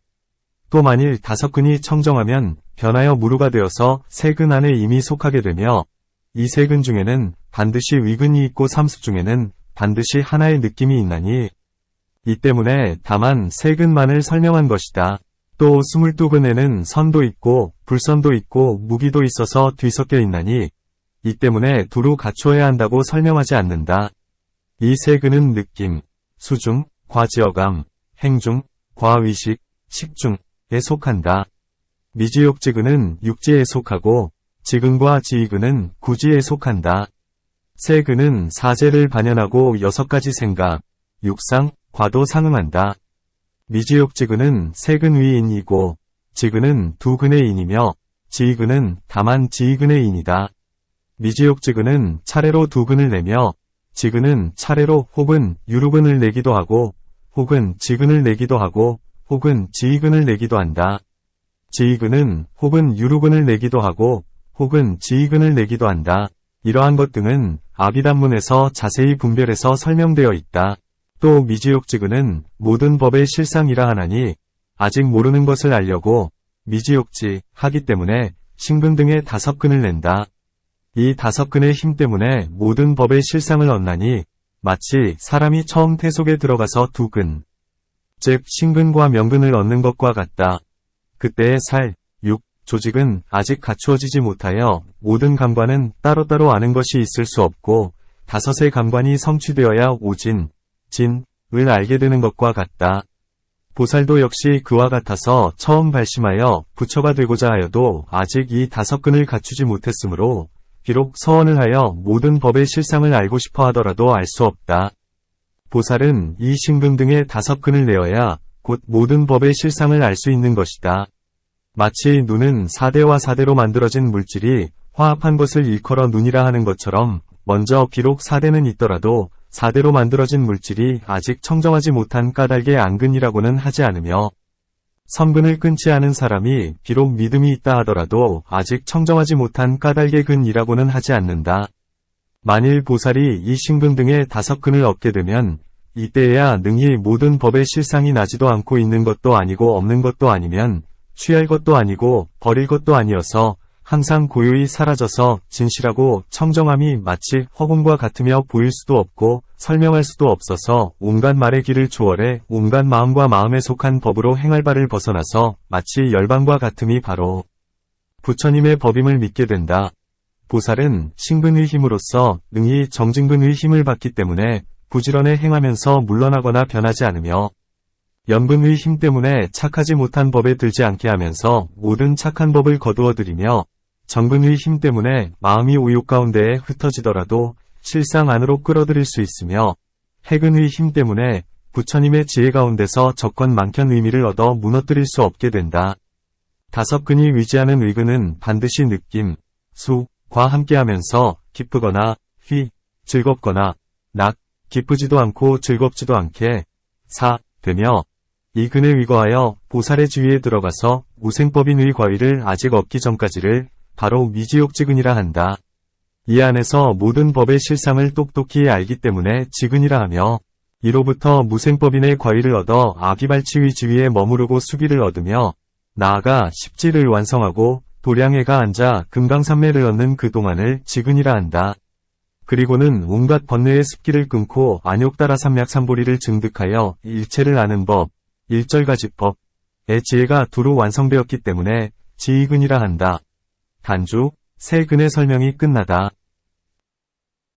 또 만일 5근이 청정하면 변하여 무루가 되어서 3근 안에 이미 속하게 되며 이 3근 중에는 반드시 위근이 있고 30 중에는 반드시 하나의 느낌이 있나니 이 때문에 다만 3근만을 설명한 것이다. 또 22근에는 선도 있고 불선도 있고 무기도 있어서 뒤섞여 있나니 이 때문에 두루 갖추어야 한다고 설명하지 않는다. 이 3근은 느낌, 수중, 과지어감, 행중, 과의식, 식중에 속한다. 미지욕지근은 육지에 속하고 지근과 지이근은 구지에 속한다. 3근은 사재를 반연하고 6가지 생각, 육상, 과도 상응한다. 미지욕지근은 3근 위인이고 지근은 2근의 인이며 지이근은 다만 지이근의 인이다. 미지욕지근은 차례로 2근을 내며 지근은 차례로 혹은 유루근을 내기도 하고 혹은 지근을 내기도 하고 혹은 지이근을 내기도 한다. 지이근은 혹은 유루근을 내기도 하고 혹은 지이근을 내기도 한다. 이러한 것 등은 아비담문에서 자세히 분별해서 설명되어 있다. 또 미지욕지근은 모든 법의 실상이라 하나니 아직 모르는 것을 알려고 미지욕지 하기 때문에 신근 등의 5근을 낸다. 이 5근의 힘 때문에 모든 법의 실상을 얻나니 마치 사람이 처음 태속에 들어가서 2근, 즉 신근과 명근을 얻는 것과 같다. 그때의 살, 육, 조직은 아직 갖추어지지 못하여 모든 감관은 따로따로 아는 것이 있을 수 없고 5의 감관이 성취되어야 오진, 진을 알게 되는 것과 같다. 보살도 역시 그와 같아서 처음 발심하여 부처가 되고자 하여도 아직 이 5근을 갖추지 못했으므로 비록 서원을 하여 모든 법의 실상을 알고 싶어 하더라도 알 수 없다. 보살은 이 신근 등의 5근을 내어야 곧 모든 법의 실상을 알 수 있는 것이다. 마치 눈은 4대와 4대로 만들어진 물질이 화합한 것을 일컬어 눈이라 하는 것처럼 먼저 비록 4대는 있더라도 4대로 만들어진 물질이 아직 청정하지 못한 까닭의 안근이라고는 하지 않으며 선근을 끊지 않은 사람이 비록 믿음이 있다 하더라도 아직 청정하지 못한 까닭의 근이라고는 하지 않는다. 만일 보살이 이 신근 등의 5근을 얻게 되면 이때에야 능히 모든 법의 실상이 나지도 않고 있는 것도 아니고 없는 것도 아니면 취할 것도 아니고 버릴 것도 아니어서 항상 고요히 사라져서 진실하고 청정함이 마치 허공과 같으며 보일 수도 없고 설명할 수도 없어서 온갖 말의 길을 초월해 온갖 마음과 마음에 속한 법으로 행할 바를 벗어나서 마치 열반과 같음이 바로 부처님의 법임을 믿게 된다. 보살은 신근의 힘으로써 능히 정진근의 힘을 받기 때문에 부지런히 행하면서 물러나거나 변하지 않으며 연근의 힘 때문에 착하지 못한 법에 들지 않게 하면서 모든 착한 법을 거두어들이며 정근의 힘 때문에 마음이 오욕 가운데에 흩어지더라도 실상 안으로 끌어들일 수 있으며 해근의 힘 때문에 부처님의 지혜 가운데서 적건 많견 의미를 얻어 무너뜨릴 수 없게 된다. 5근이 위지하는 의근은 반드시 느낌, 수, 과 함께하면서 기쁘거나 휘, 즐겁거나 낙, 기쁘지도 않고 즐겁지도 않게 사, 되며 이 근에 위거하여 보살의 지위에 들어가서 무생법인의 과위를 아직 얻기 전까지를 바로 미지욕지근이라 한다. 이 안에서 모든 법의 실상을 똑똑히 알기 때문에 지근이라 하며 이로부터 무생법인의 과위를 얻어 아비발치의 지위에 머무르고 수기를 얻으며 나아가 십지를 완성하고 도량해가 앉아 금강산매를 얻는 그 동안을 지근이라 한다. 그리고는 온갖 번뇌의 습기를 끊고 안욕따라 삼맥삼보리를 증득하여 일체를 아는 법, 일절가지법의 지혜가 두루 완성되었기 때문에 지이근이라 한다. 단주, 세 근의 설명이 끝나다.